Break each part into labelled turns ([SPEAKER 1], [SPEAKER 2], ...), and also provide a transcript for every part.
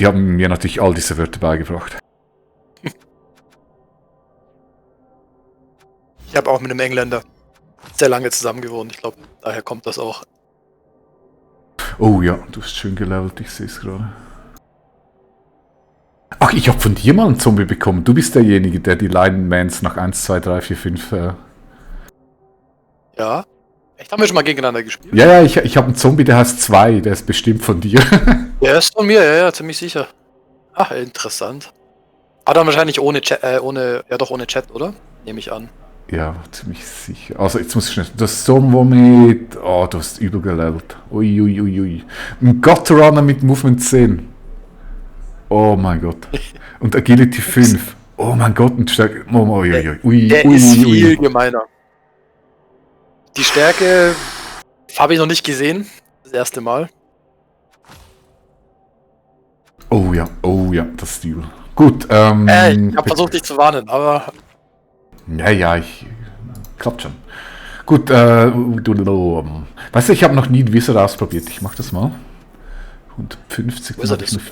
[SPEAKER 1] die haben mir natürlich all diese Wörter beigebracht.
[SPEAKER 2] Ich habe auch mit einem Engländer sehr lange zusammen gewohnt. Ich glaube, daher kommt das auch.
[SPEAKER 1] Oh ja, du hast schön gelevelt, ich sehe es gerade. Ach, ich habe von dir mal einen Zombie bekommen. Du bist derjenige, der die Linemans nach 1, 2, 3, 4, 5...
[SPEAKER 2] Ja. Echt, haben wir schon mal gegeneinander gespielt?
[SPEAKER 1] Ja, ich habe einen Zombie, der heißt 2, der ist bestimmt von dir.
[SPEAKER 2] Der ist von mir, ja, ziemlich sicher. Ach, interessant. Aber dann wahrscheinlich ohne Chat, ohne Chat, oder? Nehme ich an.
[SPEAKER 1] Ja, ziemlich sicher. Also jetzt muss ich schnell... Das Womit... Oh, du hast übel gelevelt. Ui. Ein Gotterunner mit Movement 10. Oh mein Gott. Und Agility 5. Oh mein Gott, und Stärke...
[SPEAKER 2] Der ist viel gemeiner. Die Stärke habe ich noch nicht gesehen. Das erste Mal.
[SPEAKER 1] Oh ja, das Stil. Gut,
[SPEAKER 2] ich habe versucht, dich zu warnen, aber...
[SPEAKER 1] Ja, klappt schon. Gut, weißt du, ich habe noch nie ein Wizard ausprobiert. Ich mach das mal. 150, dann habe ich nur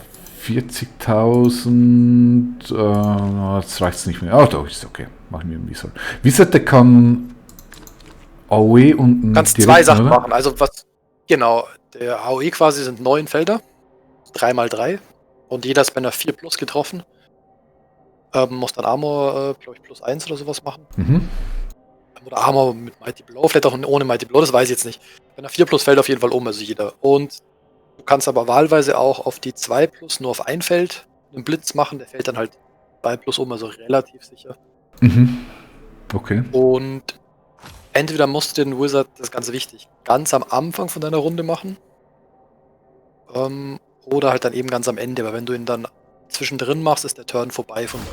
[SPEAKER 1] 40.000. Jetzt reicht es nicht mehr. Oh, doch, ist okay. Machen wir einen Wizard. Wizard, der kann AOE und...
[SPEAKER 2] Du kannst zwei Sachen machen. Also was... Genau. Der AOE quasi sind 9 Felder. 3x3. Und jeder ist bei einer 4+ getroffen. Muss dann Armor, glaube ich, +1 oder sowas machen.
[SPEAKER 1] Mhm.
[SPEAKER 2] Oder Armor mit Mighty Blow, vielleicht auch ohne Mighty Blow, das weiß ich jetzt nicht. Bei einer 4+ fällt auf jeden Fall also jeder. Und du kannst aber wahlweise auch auf die 2+ nur auf ein Feld einen Blitz machen, der fällt dann halt 2+ also relativ sicher.
[SPEAKER 1] Mhm. Okay.
[SPEAKER 2] Und entweder musst du den Wizard, das ist ganz wichtig, ganz am Anfang von deiner Runde machen. Oder halt dann eben ganz am Ende, weil wenn du ihn dann zwischendrin machst, ist der Turn vorbei von dir.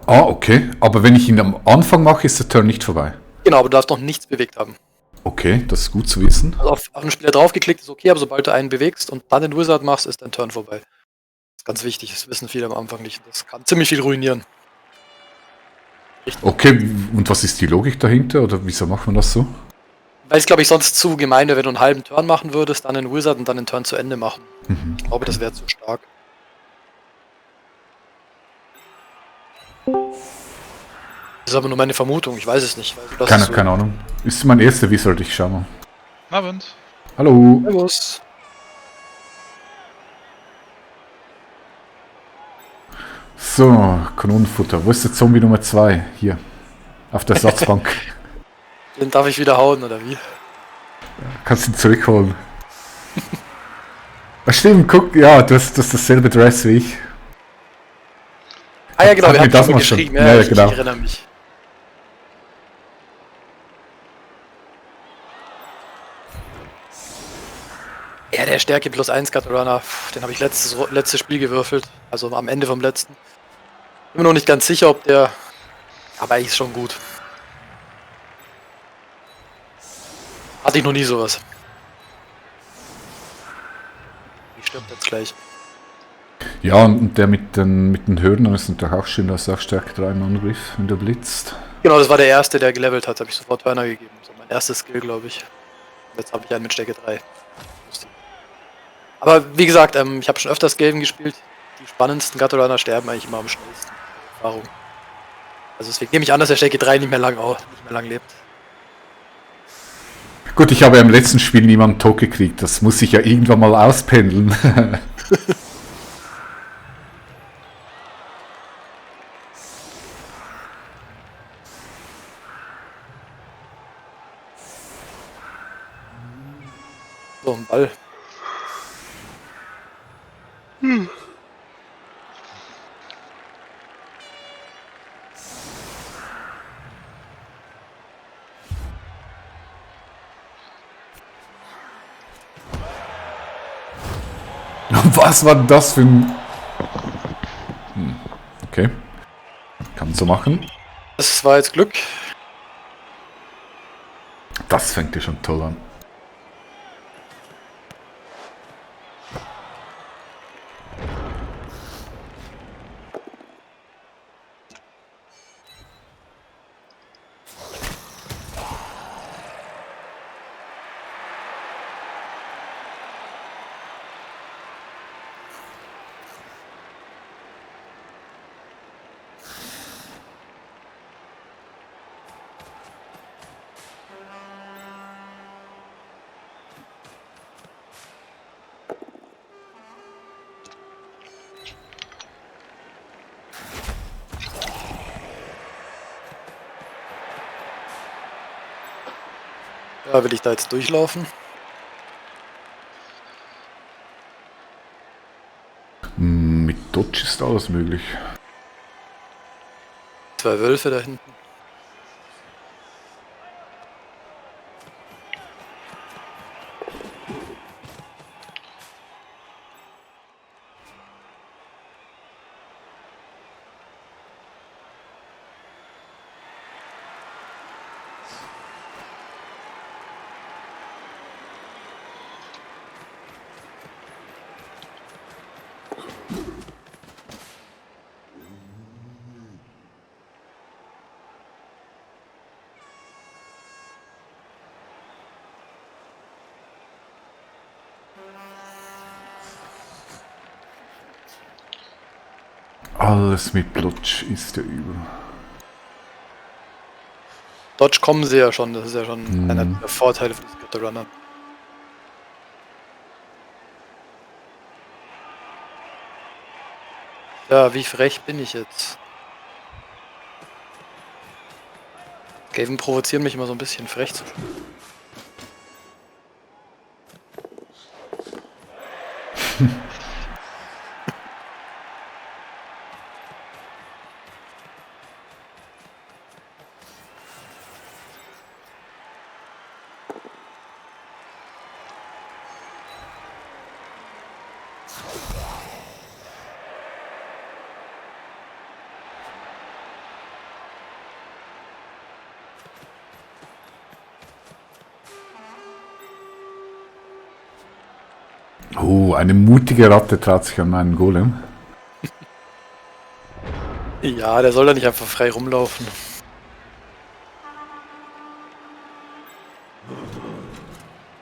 [SPEAKER 1] Ah, okay. Aber wenn ich ihn am Anfang mache, ist der Turn nicht vorbei.
[SPEAKER 2] Genau, aber du darfst noch nichts bewegt haben.
[SPEAKER 1] Okay, das ist gut zu wissen.
[SPEAKER 2] Also auf den Spieler draufgeklickt ist okay, aber sobald du einen bewegst und dann den Wizard machst, ist dein Turn vorbei. Das ist ganz wichtig, das wissen viele am Anfang nicht. Das kann ziemlich viel ruinieren.
[SPEAKER 1] Richtig. Okay, und was ist die Logik dahinter? Oder wieso macht man das so?
[SPEAKER 2] Weil es, glaube ich, sonst zu gemein wäre, wenn du einen halben Turn machen würdest, dann den Wizard und dann den Turn zu Ende machen.
[SPEAKER 1] Mhm.
[SPEAKER 2] Ich glaube, das wäre zu stark. Das ist aber nur meine Vermutung, ich weiß es nicht.
[SPEAKER 1] Keine Ahnung. Ist mein erster Wizard, ich schau mal.
[SPEAKER 3] Abend.
[SPEAKER 1] Hallo.
[SPEAKER 2] Servus.
[SPEAKER 1] So, Kanonenfutter. Wo ist der Zombie Nummer 2? Hier. Auf der Ersatzbank.
[SPEAKER 2] Den darf ich wieder hauen, oder wie?
[SPEAKER 1] Kannst ihn zurückholen. Ach stimmt, guck, ja, du hast dasselbe Dress wie ich.
[SPEAKER 2] Ah ja, genau, wir haben
[SPEAKER 1] das
[SPEAKER 2] mal
[SPEAKER 1] mal schon.
[SPEAKER 2] geschrieben.
[SPEAKER 1] Ja,
[SPEAKER 2] ich
[SPEAKER 1] genau.
[SPEAKER 2] erinnere mich. Ja, der Stärke +1 Gatorunner, den habe ich letztes Spiel gewürfelt. Also am Ende vom letzten. Bin mir noch nicht ganz sicher, ob der... Aber eigentlich ist schon gut. Hatte ich noch nie sowas. Ich stirbt jetzt gleich.
[SPEAKER 1] Ja, und der mit den Hörnern ist natürlich auch schön, dass er auch Stärke 3 im Angriff, wenn der blitzt.
[SPEAKER 2] Genau, das war der erste, der gelevelt hat. Habe ich sofort Turner gegeben. So mein erstes Skill, glaube ich. Jetzt habe ich einen mit Stärke 3. Aber wie gesagt, ich habe schon öfters Gelben gespielt. Die spannendsten Gatorunner sterben eigentlich immer am schnellsten. Erfahrung. Also deswegen nehme ich an, dass der Stärke 3 nicht mehr lang lebt.
[SPEAKER 1] Gut, ich habe ja im letzten Spiel niemanden tot gekriegt. Das muss ich ja irgendwann mal auspendeln.
[SPEAKER 2] So, ein Ball.
[SPEAKER 1] Was war das für ein... Okay. Kann man so machen.
[SPEAKER 2] Das war jetzt Glück.
[SPEAKER 1] Das fängt ja schon toll an.
[SPEAKER 2] Da will ich da jetzt durchlaufen.
[SPEAKER 1] Mit Dodge ist alles möglich.
[SPEAKER 2] 2 Wölfe da hinten.
[SPEAKER 1] Alles mit Plotsch ist ja übel.
[SPEAKER 2] Dodge kommen sie ja schon, das ist ja schon einer der Vorteile von diesen Gutter-Runnern. Ja, wie frech bin ich jetzt? Gaven provozieren mich immer so ein bisschen frech zu spielen.
[SPEAKER 1] Oh, eine mutige Ratte traut sich an meinen Golem.
[SPEAKER 2] Ja, der soll da nicht einfach frei rumlaufen.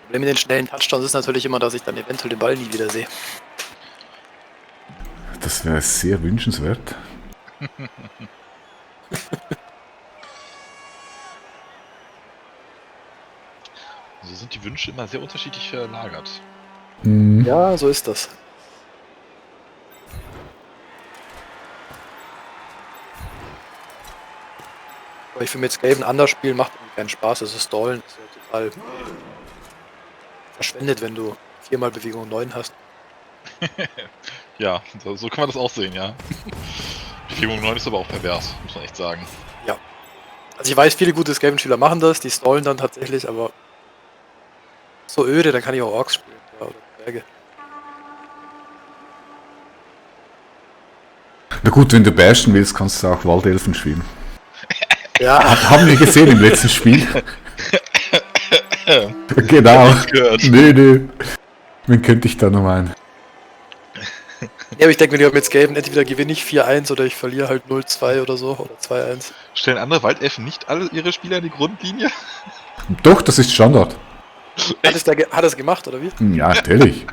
[SPEAKER 2] Problem mit den schnellen Touchdowns ist natürlich immer, dass ich dann eventuell den Ball nie wieder sehe.
[SPEAKER 1] Das wäre sehr wünschenswert.
[SPEAKER 3] So sind die Wünsche immer sehr unterschiedlich verlagert.
[SPEAKER 2] Ja, so ist das. Aber ich finde jetzt Gaven anders spielen macht irgendwie keinen Spaß. Es ist Stallen, das ist ja total verschwendet, wenn du 4-mal Bewegung 9 hast.
[SPEAKER 3] Ja, so kann man das auch sehen, ja. Die 4-9 ist aber auch pervers, muss man echt sagen.
[SPEAKER 2] Ja. Also ich weiß, viele gute Skaven-Spieler machen das, die stallen dann tatsächlich, aber so öde, dann kann ich auch Orks spielen. Ja, oder Berge.
[SPEAKER 1] Na gut, wenn du bashen willst, kannst du auch Waldelfen spielen.
[SPEAKER 2] Ja,
[SPEAKER 1] Haben wir gesehen im letzten Spiel. Genau.
[SPEAKER 3] Gehört.
[SPEAKER 1] Nö. Wen könnte ich da noch meinen?
[SPEAKER 2] ja, aber ich denke mir, mit Skaven entweder gewinne ich 4-1 oder ich verliere halt 0-2 oder so oder 2-1.
[SPEAKER 3] Stellen andere Waldelfen nicht alle ihre Spieler in die Grundlinie?
[SPEAKER 1] Doch, das ist Standard.
[SPEAKER 2] Hat er es gemacht, oder wie?
[SPEAKER 1] Ja, natürlich.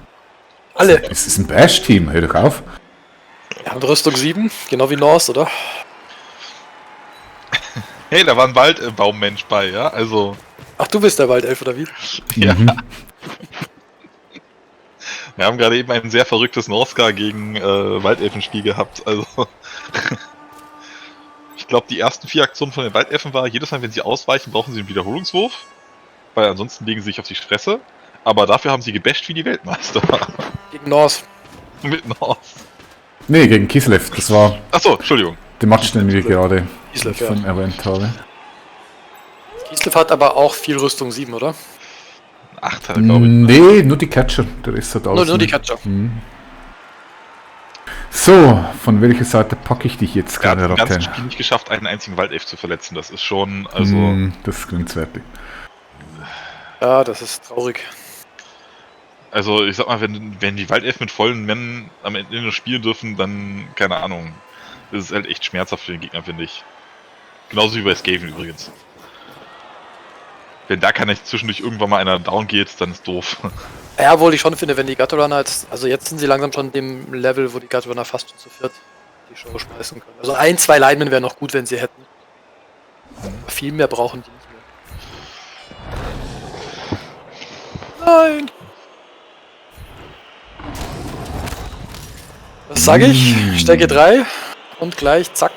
[SPEAKER 2] Alle.
[SPEAKER 1] Es ist ein Bash-Team, hör doch auf.
[SPEAKER 2] Ja, und Rüstung 7, genau wie Norse, oder?
[SPEAKER 3] Hey, da war ein Waldbaummensch bei, ja? Also,
[SPEAKER 2] Ach, du bist der Waldelf, oder wie?
[SPEAKER 3] ja. Wir haben gerade eben ein sehr verrücktes Norska gegen Waldelfenspiel gehabt, also. Ich glaube, die ersten 4 Aktionen von den Waldelfen war, jedes Mal, wenn sie ausweichen, brauchen sie einen Wiederholungswurf, weil ansonsten legen sie sich auf die Fresse. Aber dafür haben sie gebasht wie die Weltmeister.
[SPEAKER 2] Gegen Norse.
[SPEAKER 3] Mit North.
[SPEAKER 1] Nee, gegen Kislev, das war
[SPEAKER 3] Achso, Entschuldigung.
[SPEAKER 1] der Match, den wir gerade
[SPEAKER 2] Kislev,
[SPEAKER 1] schon erwähnt haben.
[SPEAKER 2] Kislev hat aber auch viel Rüstung 7, oder?
[SPEAKER 3] 8, glaube ich.
[SPEAKER 1] Nee, nur die Catcher, der Rest hat alles.
[SPEAKER 2] Nur die Catcher.
[SPEAKER 1] So, von welcher Seite packe ich dich jetzt,
[SPEAKER 3] Er hat
[SPEAKER 1] kleine
[SPEAKER 3] im ganzen
[SPEAKER 1] Ratte?
[SPEAKER 3] Spiel nicht geschafft, einen einzigen Waldelf zu verletzen. Das ist schon, also.
[SPEAKER 1] Das ist grenzwertig.
[SPEAKER 2] Ja, das ist traurig.
[SPEAKER 3] Also, ich sag mal, wenn die Waldelfen mit vollen Männern am Ende spielen dürfen, dann, keine Ahnung. Das ist halt echt schmerzhaft für den Gegner, finde ich. Genauso wie bei Skaven übrigens. Wenn da keiner zwischendurch irgendwann mal einer down geht, dann ist doof.
[SPEAKER 2] Ja, obwohl ich schon finde, wenn die Gutterunner jetzt, also jetzt sind sie langsam schon dem Level, wo die Gutterunner fast schon zu viert die Show schmeißen können. Also 1, 2 Linemen wären noch gut, wenn sie hätten. Aber viel mehr brauchen die nicht mehr. Nein! Was sage ich? Stärke 3 und gleich zack.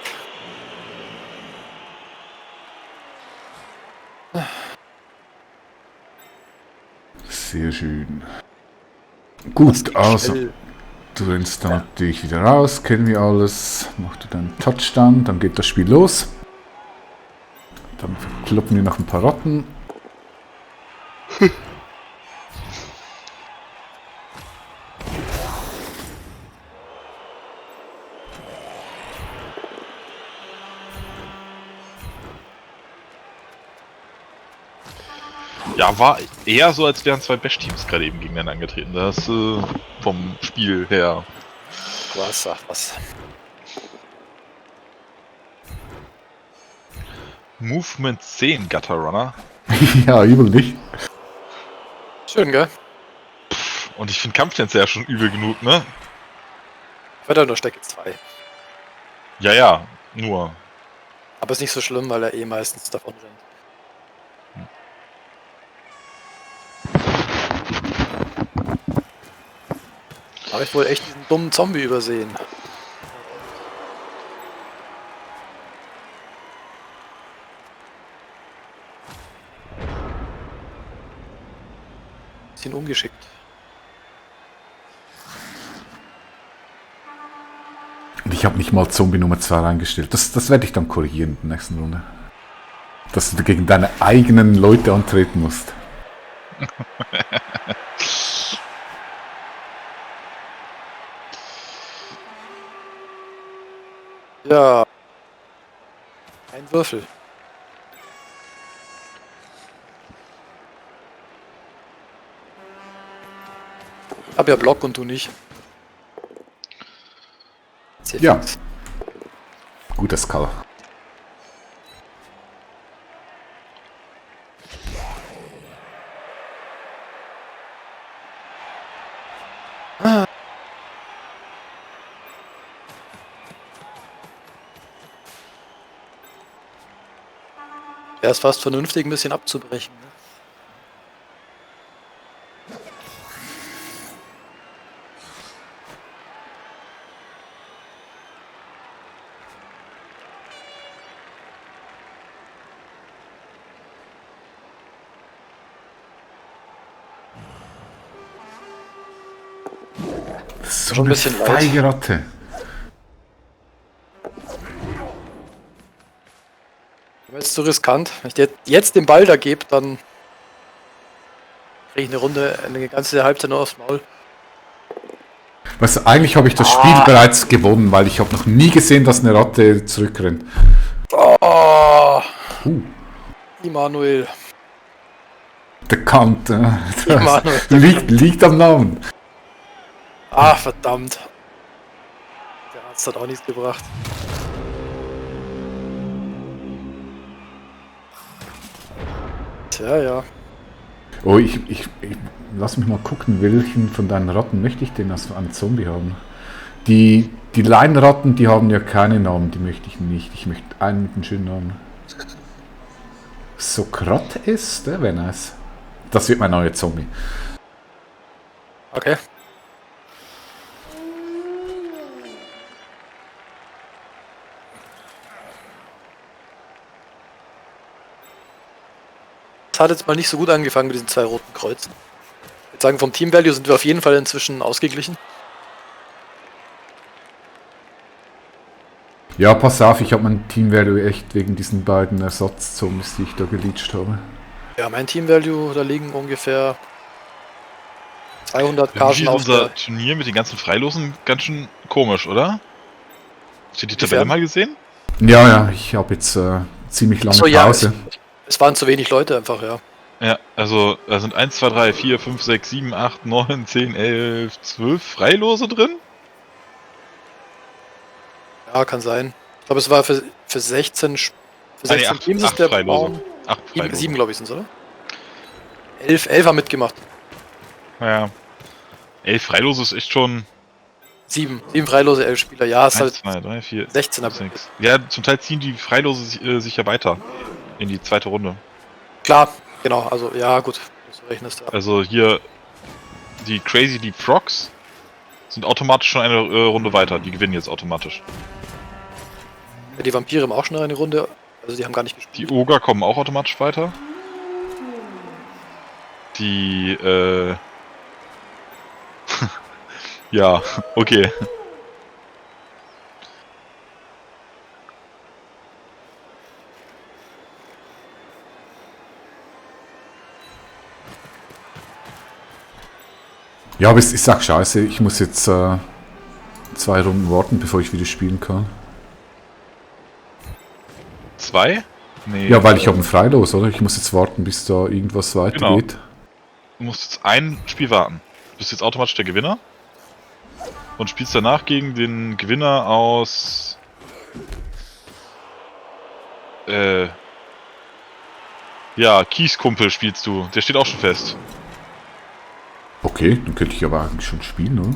[SPEAKER 1] Sehr schön. Gut, also,
[SPEAKER 2] Schnell.
[SPEAKER 1] du rennst dann natürlich wieder raus, kennen wir alles. Machst du deinen Touchdown, dann geht das Spiel los. Dann kloppen wir noch ein paar Ratten.
[SPEAKER 3] Ja, war eher so, als wären zwei Bash-Teams gerade eben gegeneinander angetreten. Das vom Spiel her.
[SPEAKER 2] Was, ach was.
[SPEAKER 3] Movement 10 Gutter Runner.
[SPEAKER 1] Ja, übel nicht.
[SPEAKER 2] Schön, gell?
[SPEAKER 3] Und ich finde Kampftänze ja schon übel genug, ne?
[SPEAKER 2] Wetter nur Stecke 2.
[SPEAKER 3] Ja, ja, nur.
[SPEAKER 2] Aber ist nicht so schlimm, weil er eh meistens davon rennt. Habe ich wohl echt diesen dummen Zombie übersehen. Bisschen ungeschickt.
[SPEAKER 1] Und ich habe nicht mal Zombie Nummer 2 reingestellt. Das werde ich dann korrigieren in der nächsten Runde. Dass du gegen deine eigenen Leute antreten musst.
[SPEAKER 2] Ja. Ein Würfel. Ich hab ja Block und du nicht. Sehr
[SPEAKER 1] Ja.
[SPEAKER 2] fix.
[SPEAKER 1] Guter Skull.
[SPEAKER 2] Wäre es fast vernünftig, ein bisschen abzubrechen. Ne?
[SPEAKER 1] So
[SPEAKER 2] Schon ein
[SPEAKER 1] eine
[SPEAKER 2] bisschen leid.
[SPEAKER 1] feige Ratte.
[SPEAKER 2] Aber jetzt so riskant. Wenn ich dir jetzt den Ball da gebe, dann kriege ich eine Runde, eine ganze Halbzeit nur aufs Maul.
[SPEAKER 1] Weißt du, eigentlich habe ich das Spiel bereits gewonnen, weil ich habe noch nie gesehen, dass eine Ratte zurückrennt.
[SPEAKER 2] Oh, Immanuel.
[SPEAKER 1] Der Kant.
[SPEAKER 2] Immanuel.
[SPEAKER 1] liegt am Namen.
[SPEAKER 2] Ah, verdammt. Der Arzt hat auch nichts gebracht. Tja, ja.
[SPEAKER 1] Oh, ich lass mich mal gucken, welchen von deinen Ratten möchte ich denn als einen Zombie haben? Die Leinratten, die haben ja keine Namen, die möchte ich nicht. Ich möchte einen mit einem schönen Namen. Sokrates, der wäre nice. Das wird mein neuer Zombie.
[SPEAKER 2] Okay. Das hat jetzt mal nicht so gut angefangen mit diesen zwei roten Kreuzen. Ich würde sagen, vom Team Value sind wir auf jeden Fall inzwischen ausgeglichen.
[SPEAKER 1] Ja, pass auf, ich habe mein Team Value echt wegen diesen beiden Ersatzzombies, die ich da geleacht habe.
[SPEAKER 2] Ja, mein Team Value, da liegen ungefähr 200
[SPEAKER 3] Irgendwie
[SPEAKER 2] Karten
[SPEAKER 3] ist
[SPEAKER 2] auf
[SPEAKER 3] unser
[SPEAKER 2] der...
[SPEAKER 3] Turnier mit den ganzen Freilosen ganz schön komisch, oder? Hast du die Tabelle
[SPEAKER 2] Inwiefern?
[SPEAKER 3] mal gesehen?
[SPEAKER 1] Ja, ich habe jetzt ziemlich lange
[SPEAKER 2] Achso, ja,
[SPEAKER 1] Pause.
[SPEAKER 2] es waren zu wenig Leute einfach, ja.
[SPEAKER 3] Ja, also da sind 1, 2, 3, 4, 5, 6, 7, 8, 9, 10, 11, 12 Freilose drin.
[SPEAKER 2] Ja, kann sein. Ich glaube, es war für 16, für 16 Teams ist der
[SPEAKER 3] Freilose.
[SPEAKER 2] Baum.
[SPEAKER 3] 8 Freilose.
[SPEAKER 2] 7, glaube ich, sind es, oder? 11 haben mitgemacht.
[SPEAKER 3] Ja. 11 Freilose ist echt schon
[SPEAKER 2] 7 Freilose, 11 Spieler. Ja, ist
[SPEAKER 3] 1,
[SPEAKER 2] halt
[SPEAKER 3] 2, 3, 4,
[SPEAKER 2] 16er.
[SPEAKER 3] 6. Ja, zum Teil ziehen die Freilose sich ja weiter in die zweite Runde.
[SPEAKER 2] Klar, genau. Also, ja, gut. Du rechnest, ja.
[SPEAKER 3] Also hier die Crazy Deep Frogs sind automatisch schon eine Runde weiter. Die gewinnen jetzt automatisch.
[SPEAKER 2] Die Vampire haben auch schon eine Runde. Also, die haben gar nicht
[SPEAKER 3] Die
[SPEAKER 2] gespielt.
[SPEAKER 3] Oger kommen auch automatisch weiter. die, ja, okay.
[SPEAKER 1] Ja, aber ich sag scheiße, ich muss jetzt 2 Runden warten, bevor ich wieder spielen kann.
[SPEAKER 3] 2? Nee.
[SPEAKER 1] Ja, weil ich habe ein Freilos, oder? Ich muss jetzt warten, bis da irgendwas weitergeht.
[SPEAKER 3] Du musst jetzt ein Spiel warten. Du bist jetzt automatisch der Gewinner. Und spielst danach gegen den Gewinner aus... Ja, Kieskumpel spielst du. Der steht auch schon fest.
[SPEAKER 1] Okay, dann könnte ich aber eigentlich schon spielen, oder?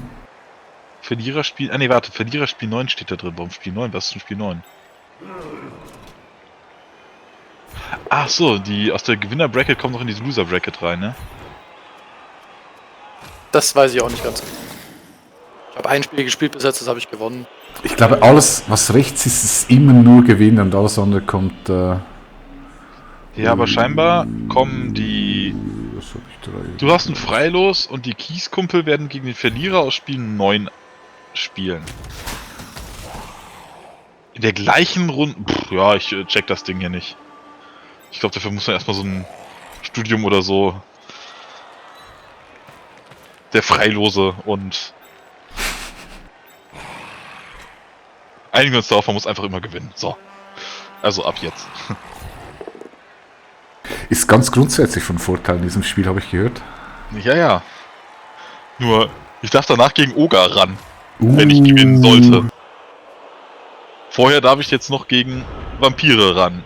[SPEAKER 3] Verliererspiel... Ah ne, warte. Verliererspiel 9 steht da drin. Warum Spiel 9? Was ist denn Spiel 9? Ach so, die aus der Gewinner-Bracket kommt noch in diese Loser-Bracket rein, ne?
[SPEAKER 2] Das weiß ich auch nicht ganz. Ich habe ein Spiel gespielt bis jetzt, das habe ich gewonnen.
[SPEAKER 1] Ich glaube, alles, was rechts ist, ist immer nur Gewinn und alles andere kommt...
[SPEAKER 3] Ja, aber scheinbar kommen die...
[SPEAKER 1] Was habe ich 3?
[SPEAKER 3] Du hast ein Freilos und die Kieskumpel werden gegen den Verlierer aus Spiel 9 spielen. In der gleichen Runde... Pff, ja, ich check das Ding hier nicht. Ich glaube, dafür muss man erstmal so ein Studium oder so... Der Freilose und... Einigen wir uns darauf, man muss einfach immer gewinnen. So. Also ab jetzt.
[SPEAKER 1] Ist ganz grundsätzlich von Vorteil in diesem Spiel, habe ich gehört.
[SPEAKER 3] Ja, ja. Nur, ich darf danach gegen Oger ran, wenn ich gewinnen sollte. Vorher darf ich jetzt noch gegen Vampire ran.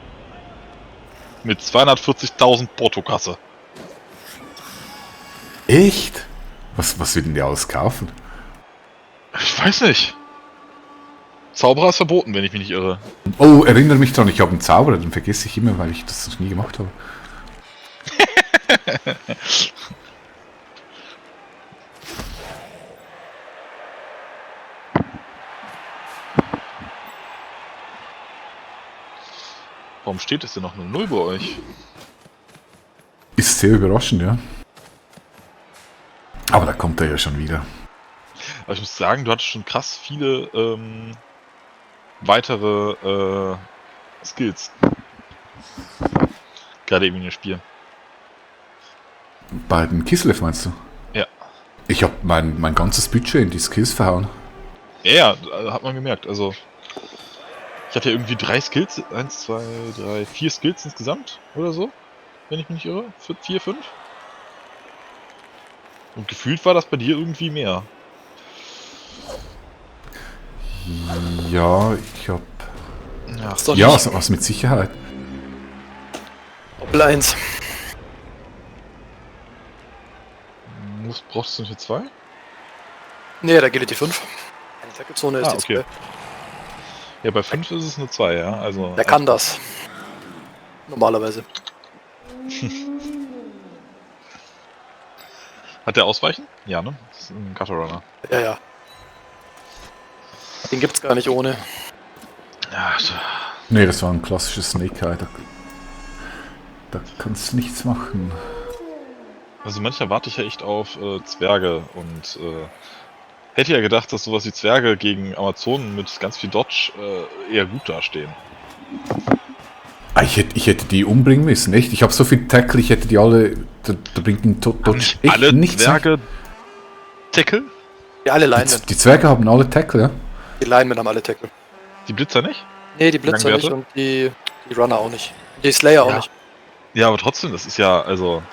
[SPEAKER 3] Mit 240.000 Portokasse.
[SPEAKER 1] Echt? Was will denn der alles kaufen?
[SPEAKER 3] Ich weiß nicht. Zauberer ist verboten, wenn ich mich nicht irre.
[SPEAKER 1] Oh, erinnere mich dran, ich habe einen Zauberer, den vergesse ich immer, weil ich das noch nie gemacht habe.
[SPEAKER 3] Warum steht es denn noch 0 bei euch?
[SPEAKER 1] Ist sehr überraschend, ja. Aber da kommt er ja schon wieder.
[SPEAKER 3] Aber ich muss sagen, du hattest schon krass viele weitere Skills. Gerade eben in dem Spiel.
[SPEAKER 1] Bei den Kislev meinst du?
[SPEAKER 3] Ja.
[SPEAKER 1] Ich habe mein ganzes Budget in die Skills verhauen.
[SPEAKER 3] Ja, hat man gemerkt. Also, ich hatte ja irgendwie 3 Skills. 1, 2, 3, 4 Skills insgesamt oder so. Wenn ich mich nicht irre. 4, 5. Und gefühlt war das bei dir irgendwie mehr.
[SPEAKER 1] Ja, ich habe...
[SPEAKER 3] Ja,
[SPEAKER 2] Ist doch
[SPEAKER 1] Ja,
[SPEAKER 2] nicht
[SPEAKER 1] was mit Sicherheit.
[SPEAKER 2] Doppel 1.
[SPEAKER 3] brauchst du nicht für 2?
[SPEAKER 2] Nee, da geht die 5. Die Tackezone ist die
[SPEAKER 3] Okay.
[SPEAKER 2] 2.
[SPEAKER 3] Ja, bei 5 ist es eine 2, ja. Also.
[SPEAKER 2] Der kann das. Normalerweise.
[SPEAKER 3] Hat der Ausweichen? Ja, ne? Das ist ein Cutter-Runner.
[SPEAKER 2] Ja, ja. Den gibt's gar nicht ohne.
[SPEAKER 3] Ja, so.
[SPEAKER 1] Nee, das war ein klassisches Snake Eye. Da kannst du nichts machen.
[SPEAKER 3] Also manchmal warte ich ja echt auf Zwerge und hätte ja gedacht, dass sowas wie Zwerge gegen Amazonen mit ganz viel Dodge eher gut dastehen.
[SPEAKER 1] Ah, ich hätte die umbringen müssen, echt. Ich habe so viel Tackle, ich hätte die alle... Da bringt ein Dodge echt
[SPEAKER 3] Alle
[SPEAKER 1] nichts.
[SPEAKER 3] Zwerge Tackle?
[SPEAKER 2] Die alle Linemen.
[SPEAKER 1] Die Zwerge haben alle Tackle, ja?
[SPEAKER 2] Die Linemen haben alle Tackle.
[SPEAKER 3] Die Blitzer nicht?
[SPEAKER 2] Nee, die Blitzer nicht
[SPEAKER 3] Langwerte?
[SPEAKER 2] und die Runner auch nicht. Die Slayer auch
[SPEAKER 3] Ja.
[SPEAKER 2] nicht.
[SPEAKER 3] Ja, aber trotzdem, das ist ja also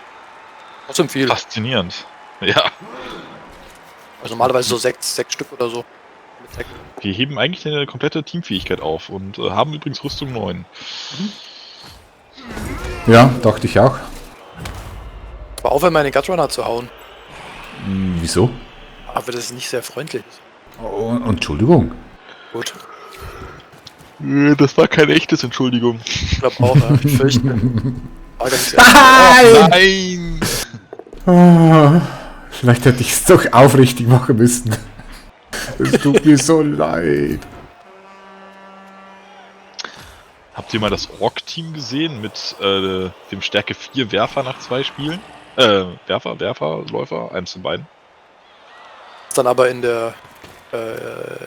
[SPEAKER 2] Trotzdem viel.
[SPEAKER 3] faszinierend. Ja,
[SPEAKER 2] Also normalerweise so 6 Stück oder so. Mit Tackle.
[SPEAKER 3] wir heben eigentlich eine komplette Teamfähigkeit auf und haben übrigens Rüstung 9.
[SPEAKER 1] Ja, dachte ich auch.
[SPEAKER 2] Aber auch wenn meine Gutrunner zu hauen.
[SPEAKER 1] Wieso?
[SPEAKER 2] Aber das ist nicht sehr freundlich.
[SPEAKER 1] Oh, Entschuldigung.
[SPEAKER 2] Gut.
[SPEAKER 3] Das war kein echtes, Entschuldigung.
[SPEAKER 2] Ich glaube auch, ja. Ich fürchte. War ganz
[SPEAKER 3] Nein!
[SPEAKER 1] Ah, vielleicht hätte ich es doch aufrichtig machen müssen. Es tut mir so leid.
[SPEAKER 3] Habt ihr mal das Ork-Team gesehen mit dem Stärke 4 Werfer nach 2 Spielen? Werfer, Läufer, eins von beiden.
[SPEAKER 2] Ist dann aber in der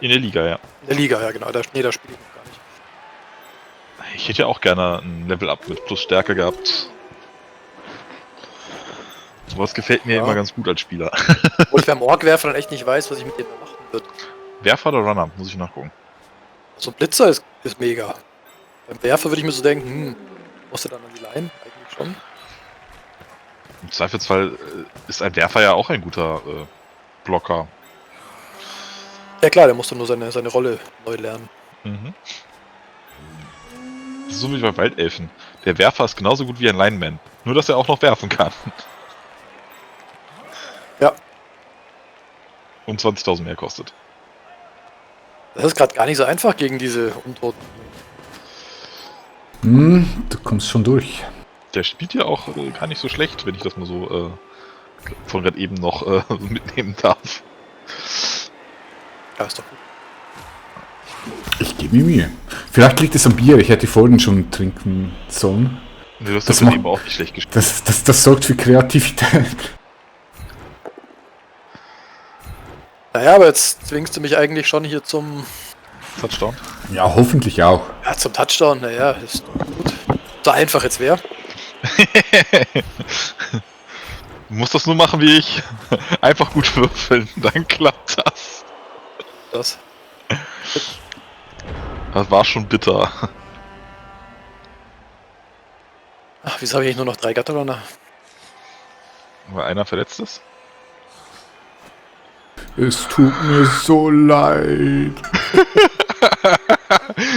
[SPEAKER 3] In der Liga, ja.
[SPEAKER 2] in der Liga, ja genau. Da spiele ich noch gar nicht.
[SPEAKER 3] Ich hätte ja auch gerne ein Level-Up mit plus Stärke gehabt. Sowas gefällt mir
[SPEAKER 2] Ja.
[SPEAKER 3] immer ganz gut als Spieler.
[SPEAKER 2] Obwohl ich beim Ork-Werfer dann echt nicht weiß, was ich mit dem machen würde.
[SPEAKER 3] Werfer oder Runner? Muss ich nachgucken.
[SPEAKER 2] So ein Blitzer ist mega. Beim Werfer würde ich mir so denken, musst du dann an die Line? Eigentlich schon.
[SPEAKER 3] Im Zweifelsfall ist ein Werfer ja auch ein guter Blocker.
[SPEAKER 2] Ja klar, der muss doch nur seine Rolle neu lernen.
[SPEAKER 3] Mhm. Das ist so wie bei Waldelfen. Der Werfer ist genauso gut wie ein Lineman. Nur, dass er auch noch werfen kann.
[SPEAKER 2] Ja.
[SPEAKER 3] Und 20.000 mehr kostet.
[SPEAKER 2] Das ist gerade gar nicht so einfach gegen diese Untoten.
[SPEAKER 1] Du kommst schon durch.
[SPEAKER 3] Der spielt ja auch gar nicht so schlecht, wenn ich das mal so von gerade eben noch mitnehmen darf.
[SPEAKER 2] Ja, ist doch gut.
[SPEAKER 1] Ich gebe mir Mühe. Vielleicht liegt es am Bier, ich hätte vorhin schon trinken sollen.
[SPEAKER 3] Nee, das
[SPEAKER 1] Das
[SPEAKER 3] hat
[SPEAKER 1] macht-
[SPEAKER 3] eben auch nicht schlecht gespielt.
[SPEAKER 1] Das sorgt für Kreativität.
[SPEAKER 2] Naja, aber jetzt zwingst du mich eigentlich schon hier zum
[SPEAKER 3] Touchdown.
[SPEAKER 1] Ja, hoffentlich auch.
[SPEAKER 2] Touchdown. Naja, ist doch gut. So einfach jetzt wäre.
[SPEAKER 3] Du musst das nur machen wie ich. Einfach gut würfeln, dann klappt das.
[SPEAKER 2] Das.
[SPEAKER 3] Das war schon bitter.
[SPEAKER 2] Ach, wieso habe ich nur noch 3 Gatterunner?
[SPEAKER 3] Weil einer verletzt ist.
[SPEAKER 1] Es tut mir so leid.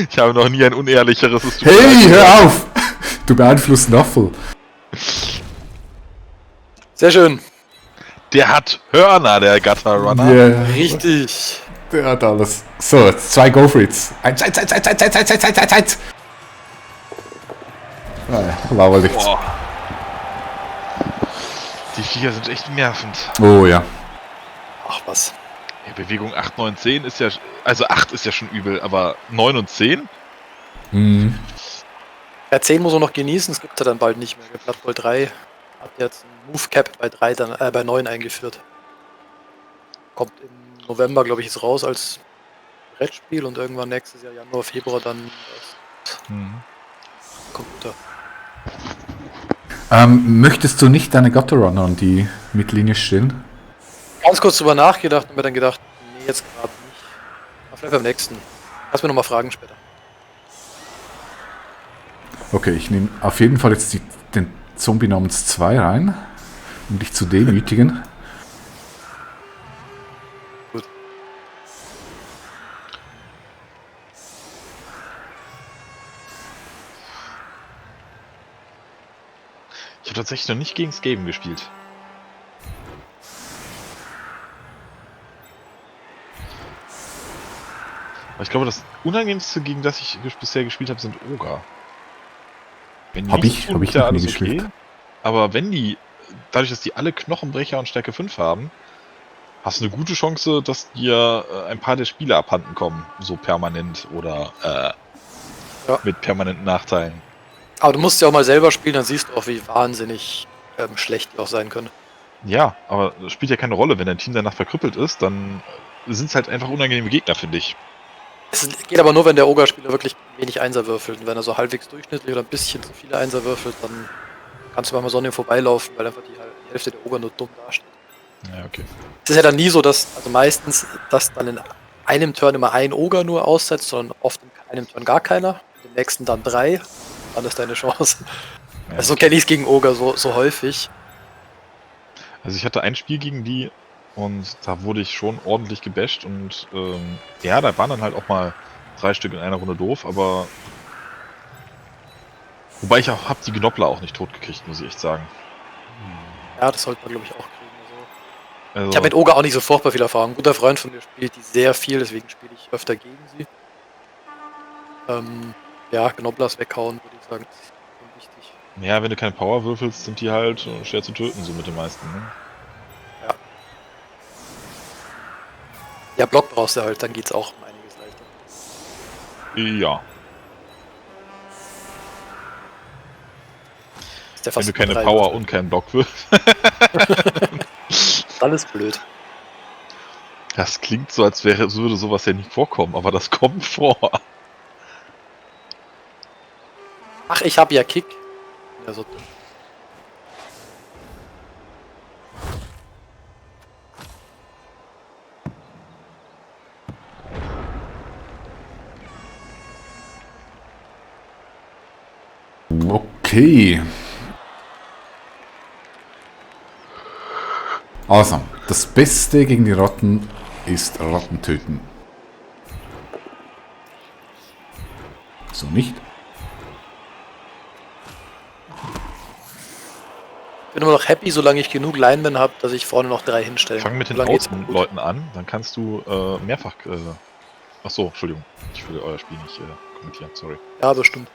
[SPEAKER 3] Ich habe noch nie ein unehrlicheres. Es tut mir
[SPEAKER 1] Hey,
[SPEAKER 3] leid.
[SPEAKER 1] hör auf! Du beeinflusst Naffel.
[SPEAKER 2] Sehr schön.
[SPEAKER 3] Der hat Hörner, der Gutter Runner.
[SPEAKER 1] Yeah,
[SPEAKER 2] Richtig.
[SPEAKER 1] der hat alles. So, jetzt 2 Go-Frieds. Eins. Naja, lauerlich.
[SPEAKER 3] Boah. Die Viecher sind echt nervend.
[SPEAKER 1] Oh ja.
[SPEAKER 2] Ach was.
[SPEAKER 3] Ja, Bewegung 8, 9, 10 ist ja. Also 8 ist ja schon übel, aber 9 und 10?
[SPEAKER 1] Hm.
[SPEAKER 2] Ja, 10 muss er noch genießen, es gibt er dann bald nicht mehr. Blood Bowl 3 hat jetzt ein Move Cap bei 9 eingeführt. Kommt im November, glaube ich, jetzt raus als Brettspiel und irgendwann nächstes Jahr, Januar, Februar, dann als Computer.
[SPEAKER 1] Möchtest du nicht deine Gutter-Runner an die Mittellinie stellen?
[SPEAKER 2] Ganz kurz drüber nachgedacht und mir dann gedacht, nee, jetzt gerade nicht. Aber vielleicht beim nächsten. Lass mir nochmal fragen später.
[SPEAKER 1] Okay, ich nehme auf jeden Fall jetzt den Zombie namens 2 rein, um dich zu demütigen.
[SPEAKER 2] Gut.
[SPEAKER 3] Ich habe tatsächlich noch nicht gegen Skaven gespielt. Aber ich glaube, das Unangenehmste, gegen das ich bisher gespielt habe, sind Oger. Wenn die
[SPEAKER 1] Hab
[SPEAKER 3] nichts
[SPEAKER 1] ich
[SPEAKER 3] tun,
[SPEAKER 1] noch
[SPEAKER 3] ist ja
[SPEAKER 1] nie
[SPEAKER 3] alles
[SPEAKER 1] gespielt.
[SPEAKER 3] Aber wenn die, dadurch, dass die alle Knochenbrecher und Stärke 5 haben, hast du eine gute Chance, dass dir ein paar der Spiele abhanden kommen. So permanent oder
[SPEAKER 2] Ja.
[SPEAKER 3] mit permanenten Nachteilen.
[SPEAKER 2] Aber du musst ja auch mal selber spielen, dann siehst du auch, wie wahnsinnig schlecht die auch sein können.
[SPEAKER 3] Ja, aber das spielt ja keine Rolle. Wenn dein Team danach verkrüppelt ist, dann sind es halt einfach unangenehme Gegner, finde ich.
[SPEAKER 2] Es geht aber nur, wenn der Ogre-Spieler wirklich wenig Einser würfelt. Und wenn er so halbwegs durchschnittlich oder ein bisschen zu viele Einser würfelt, dann kannst du mal so an ihm vorbeilaufen, weil einfach die Hälfte der Ogre nur dumm dasteht.
[SPEAKER 3] Ja, okay.
[SPEAKER 2] Es ist ja dann nie so, dass, also meistens, dass dann in einem Turn immer ein Ogre nur aussetzt, sondern oft in einem Turn gar keiner. Im nächsten dann 3. Dann ist deine Chance.
[SPEAKER 3] Ja.
[SPEAKER 2] Also so kenne ich es gegen Ogre so häufig.
[SPEAKER 3] Also ich hatte ein Spiel gegen die und da wurde ich schon ordentlich gebasht und ja, da waren dann halt auch mal 3 Stück in einer Runde doof, aber wobei ich auch hab die Gnoppler auch nicht tot gekriegt, muss ich echt sagen.
[SPEAKER 2] Ja, das sollte man, glaube ich, auch kriegen.
[SPEAKER 3] Also,
[SPEAKER 2] Ich habe mit Ogre auch nicht so furchtbar viel Erfahrung. Ein guter Freund von mir spielt die sehr viel, deswegen spiele ich öfter gegen sie. Ja, Gnobblers weghauen, würde ich sagen, ist schon wichtig.
[SPEAKER 3] ja, wenn du keine Power würfelst, sind die halt schwer zu töten, so mit den meisten. Ne?
[SPEAKER 2] Ja, Block brauchst du halt, dann geht's auch um einiges leichter.
[SPEAKER 3] Ja.
[SPEAKER 2] Ist der
[SPEAKER 3] Wenn
[SPEAKER 2] fast
[SPEAKER 3] du keine
[SPEAKER 2] 3
[SPEAKER 3] Power
[SPEAKER 2] Würfel.
[SPEAKER 3] und keinen Block wirst.
[SPEAKER 2] Alles blöd.
[SPEAKER 3] Das klingt so, als würde sowas ja nicht vorkommen, aber das kommt vor.
[SPEAKER 2] Ach, ich habe ja Kick. Ja, so dumm.
[SPEAKER 1] Okay. Also, das Beste gegen die Ratten ist Ratten töten. So nicht?
[SPEAKER 2] Ich bin immer noch happy, solange ich genug Linemen habe, dass ich vorne noch 3 hinstellen
[SPEAKER 3] Fang mit den
[SPEAKER 2] Solange geht's mir gut.
[SPEAKER 3] Außenleuten an, dann kannst du mehrfach. Achso, Entschuldigung. Ich will euer Spiel nicht kommentieren, sorry.
[SPEAKER 2] Ja, bestimmt.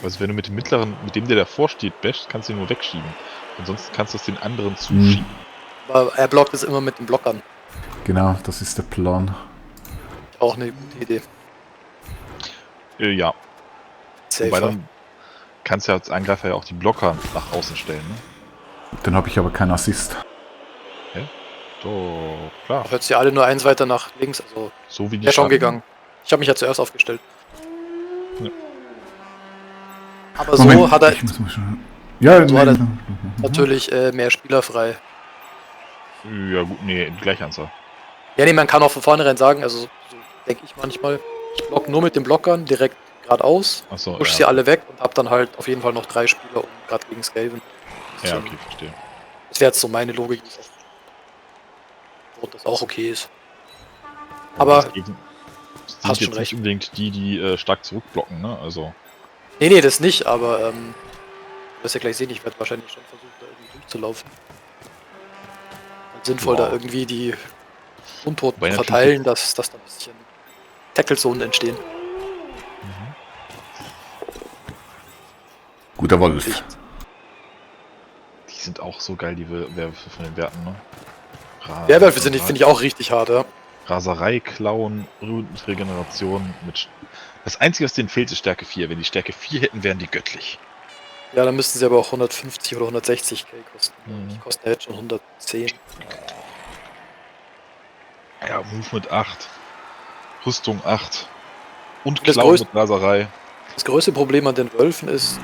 [SPEAKER 3] Also wenn du mit dem mittleren, mit dem der davor steht, bashst, kannst du ihn nur wegschieben. Ansonsten kannst du es den anderen zuschieben.
[SPEAKER 2] Aber er blockt es immer mit den Blockern.
[SPEAKER 1] Genau, das ist der Plan.
[SPEAKER 2] Auch eine gute Idee.
[SPEAKER 3] Ja. Wobei
[SPEAKER 2] Safer.
[SPEAKER 3] dann kannst du ja als Angreifer ja auch die Blocker nach außen stellen, ne?
[SPEAKER 1] Dann habe ich aber keinen Assist.
[SPEAKER 3] Doch, klar.
[SPEAKER 2] Hört sie alle nur eins weiter nach links, also
[SPEAKER 3] So wie die
[SPEAKER 2] er schon
[SPEAKER 3] Schatten.
[SPEAKER 2] gegangen. Ich habe mich ja zuerst aufgestellt.
[SPEAKER 3] Ja.
[SPEAKER 2] Aber so
[SPEAKER 1] Moment,
[SPEAKER 2] hat er
[SPEAKER 1] ich muss mal schon... Ja,
[SPEAKER 2] So hat er-
[SPEAKER 1] nein.
[SPEAKER 2] natürlich mehr Spieler frei.
[SPEAKER 3] Ja gut, nee, gleiche Anzahl.
[SPEAKER 2] Ja, nee, man kann auch von vornherein sagen, also so denke ich manchmal, ich block nur mit den Blockern direkt geradeaus,
[SPEAKER 3] Achso,
[SPEAKER 2] push
[SPEAKER 3] ja.
[SPEAKER 2] sie alle weg und hab dann halt auf jeden Fall noch 3 Spieler, um gerade gegen Skaven.
[SPEAKER 3] Ja, okay, verstehe.
[SPEAKER 2] Das wäre jetzt so meine Logik, wo das auch okay ist. Aber
[SPEAKER 3] das sind
[SPEAKER 2] hast
[SPEAKER 3] jetzt
[SPEAKER 2] schon
[SPEAKER 3] nicht
[SPEAKER 2] recht.
[SPEAKER 3] unbedingt die stark zurückblocken, ne? Also,
[SPEAKER 2] Nee, das nicht, aber du wirst ja gleich sehen, ich werde wahrscheinlich schon versuchen, da irgendwie durchzulaufen. Und sinnvoll
[SPEAKER 3] Ja.
[SPEAKER 2] da irgendwie die Untoten
[SPEAKER 3] Wobei
[SPEAKER 2] zu
[SPEAKER 3] natürlich
[SPEAKER 2] verteilen, dass da ein bisschen Tackle-Zonen entstehen.
[SPEAKER 1] Guter Wolf.
[SPEAKER 3] die sind auch so geil, die Werwölfe von den Werten, ne?
[SPEAKER 2] Werwölfe finde ich auch richtig hart, ja.
[SPEAKER 3] Raserei, Klauen, Regeneration mit. Das Einzige, was denen fehlt, ist Stärke 4. Wenn die Stärke 4 hätten, wären die göttlich.
[SPEAKER 2] Ja, dann müssten sie aber auch 150 oder 160 K kosten.
[SPEAKER 3] Mhm.
[SPEAKER 2] Die kosten ja jetzt schon 110.
[SPEAKER 3] Ja, Movement 8. Rüstung 8. Und
[SPEAKER 2] Das
[SPEAKER 3] Klauen
[SPEAKER 2] größte-
[SPEAKER 3] mit Raserei.
[SPEAKER 2] Das größte Problem an den Wölfen ist,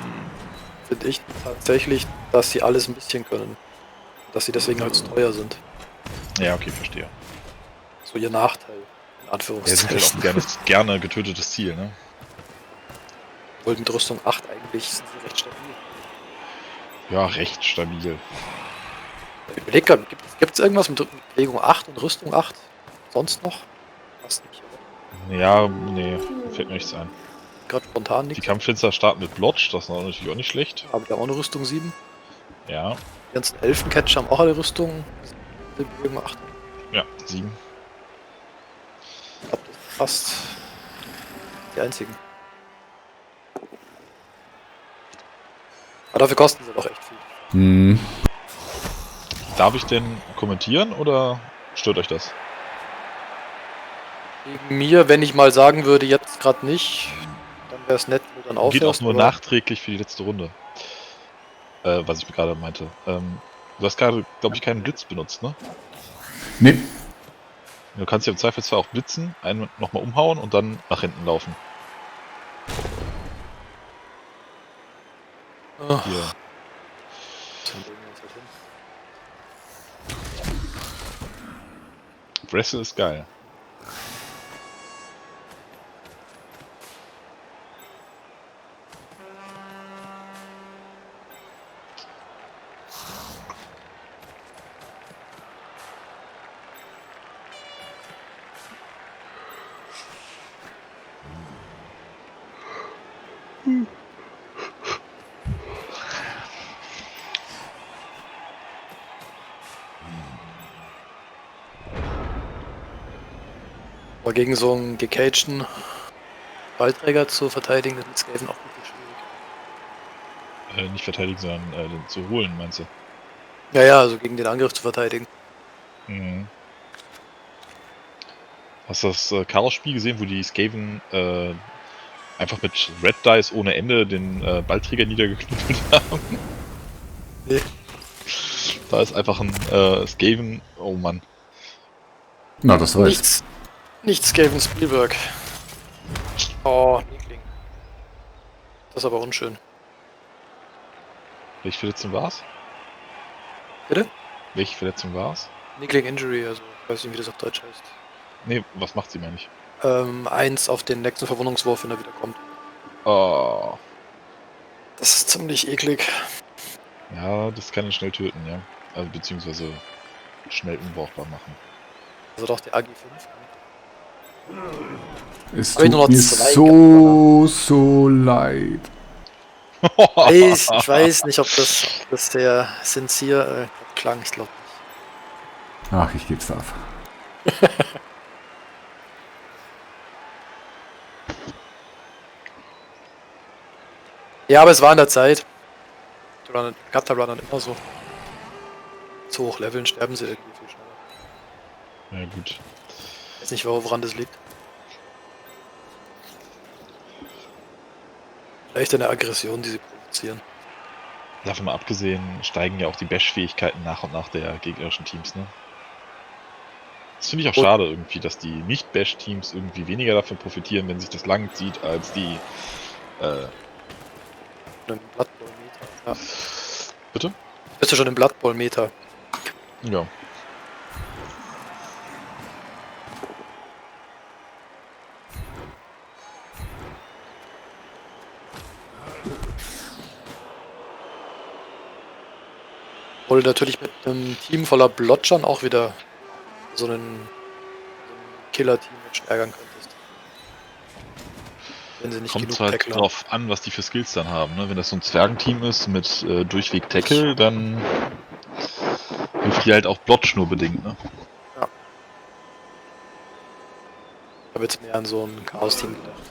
[SPEAKER 2] finde ich tatsächlich, dass sie alles ein bisschen können. Dass sie deswegen halt so teuer sind.
[SPEAKER 3] Ja, okay, verstehe.
[SPEAKER 2] So ihr Nachteil, in
[SPEAKER 3] Ja, sind halt
[SPEAKER 2] Anführungszeichen.
[SPEAKER 3] auch gerne getötetes Ziel, ne?
[SPEAKER 2] Obwohl mit Rüstung 8 eigentlich sind sie recht stabil.
[SPEAKER 3] Ja, recht stabil.
[SPEAKER 2] Ich überleg grad, gibt es irgendwas mit Bewegung 8 und Rüstung 8? Sonst noch? Fast nicht, oder?
[SPEAKER 3] Ja, nee, fällt mir nichts ein.
[SPEAKER 2] Gerade spontan
[SPEAKER 3] Die
[SPEAKER 2] nichts.
[SPEAKER 3] Kampfschützer starten mit Blotch, das ist natürlich auch nicht schlecht.
[SPEAKER 2] Aber die haben auch eine Rüstung 7.
[SPEAKER 3] Ja,
[SPEAKER 2] Die ganzen Elfencatcher haben auch eine Rüstung. Bewegung 8.
[SPEAKER 3] ja, 7.
[SPEAKER 2] Ich glaube, das ist fast die einzigen. Aber dafür kosten sie doch echt viel.
[SPEAKER 1] Hm.
[SPEAKER 3] Darf ich denn kommentieren oder stört euch das?
[SPEAKER 2] Wegen mir, wenn ich mal sagen würde, jetzt gerade nicht, dann wäre es nett, wenn du dann aufhörst.
[SPEAKER 3] Geht auch nur
[SPEAKER 2] aber-
[SPEAKER 3] nachträglich für die letzte Runde. Was ich gerade meinte. Du hast gerade, glaube ich, keinen Blitz benutzt, ne?
[SPEAKER 1] Nee.
[SPEAKER 3] Du kannst ja im Zweifelsfall auch blitzen, einen nochmal umhauen und dann nach hinten laufen.
[SPEAKER 2] Ach,
[SPEAKER 3] Hier.
[SPEAKER 2] dann legen wir uns halt hin.
[SPEAKER 3] Wrestle ist geil.
[SPEAKER 2] Aber gegen so einen gecagten Ballträger zu verteidigen, das ist mit Skaven auch wirklich schwierig.
[SPEAKER 3] Nicht verteidigen, sondern den zu holen, meinst du?
[SPEAKER 2] Ja, also gegen den Angriff zu verteidigen.
[SPEAKER 3] Mhm. Hast du das Chaos-Spiel gesehen, wo die Skaven einfach mit Red Dice ohne Ende den Ballträger niedergeknüppelt haben.
[SPEAKER 2] Nee.
[SPEAKER 3] Da ist einfach ein Skaven. Oh Mann.
[SPEAKER 1] Na, das reicht.
[SPEAKER 2] Nichts Gavin Spielberg. Oh, Nickling. Das ist aber unschön.
[SPEAKER 3] Welche Verletzung war's?
[SPEAKER 2] Bitte?
[SPEAKER 3] Welche Verletzung war's?
[SPEAKER 2] Nickling Injury, also ich weiß nicht, wie das auf Deutsch heißt.
[SPEAKER 3] Nee, was macht sie, meine ich?
[SPEAKER 2] 1 auf den nächsten Verwundungswurf, wenn er wieder kommt.
[SPEAKER 3] Oh.
[SPEAKER 2] Das ist ziemlich eklig.
[SPEAKER 3] Ja, das kann ihn schnell töten, ja. Also beziehungsweise schnell unbrauchbar machen.
[SPEAKER 2] Also doch die AG5.
[SPEAKER 1] Es
[SPEAKER 2] Hab ich
[SPEAKER 1] tut
[SPEAKER 2] nur noch
[SPEAKER 1] mir
[SPEAKER 2] 2
[SPEAKER 1] so leid.
[SPEAKER 2] Ich weiß nicht, ob das der sincere klang, ich glaube nicht.
[SPEAKER 1] Ach, ich geb's auf.
[SPEAKER 2] Ja, aber es war in der Zeit. Gutter Runner immer so. Zu hoch leveln sterben sie irgendwie viel schneller.
[SPEAKER 3] Ja, gut.
[SPEAKER 2] Ich weiß nicht, woran das liegt. Vielleicht eine Aggression, die sie provozieren.
[SPEAKER 3] Davon mal abgesehen, steigen ja auch die Bash-Fähigkeiten nach und nach der gegnerischen Teams, ne? Das finde ich auch schade irgendwie, dass die Nicht-Bash-Teams irgendwie weniger davon profitieren, wenn sich das lang zieht, als die,
[SPEAKER 2] Im Blood Bowl Meter. Ja.
[SPEAKER 3] Bitte?
[SPEAKER 2] Bist du schon im Blood Bowl Meter?
[SPEAKER 3] Ja.
[SPEAKER 2] Obwohl du natürlich mit einem Team voller Blotschern auch wieder so einen Killer-Team mit ärgern könntest. Wenn sie nicht
[SPEAKER 3] Kommt
[SPEAKER 2] genug
[SPEAKER 3] halt
[SPEAKER 2] Tackler haben.
[SPEAKER 3] drauf an, was die für Skills dann haben, ne? Wenn das so ein Zwergenteam ist mit durchweg Tackle, dann hilft die halt auch Blotch nur bedingt, ne?
[SPEAKER 2] Ich habe jetzt mehr an so ein Chaos-Team gedacht.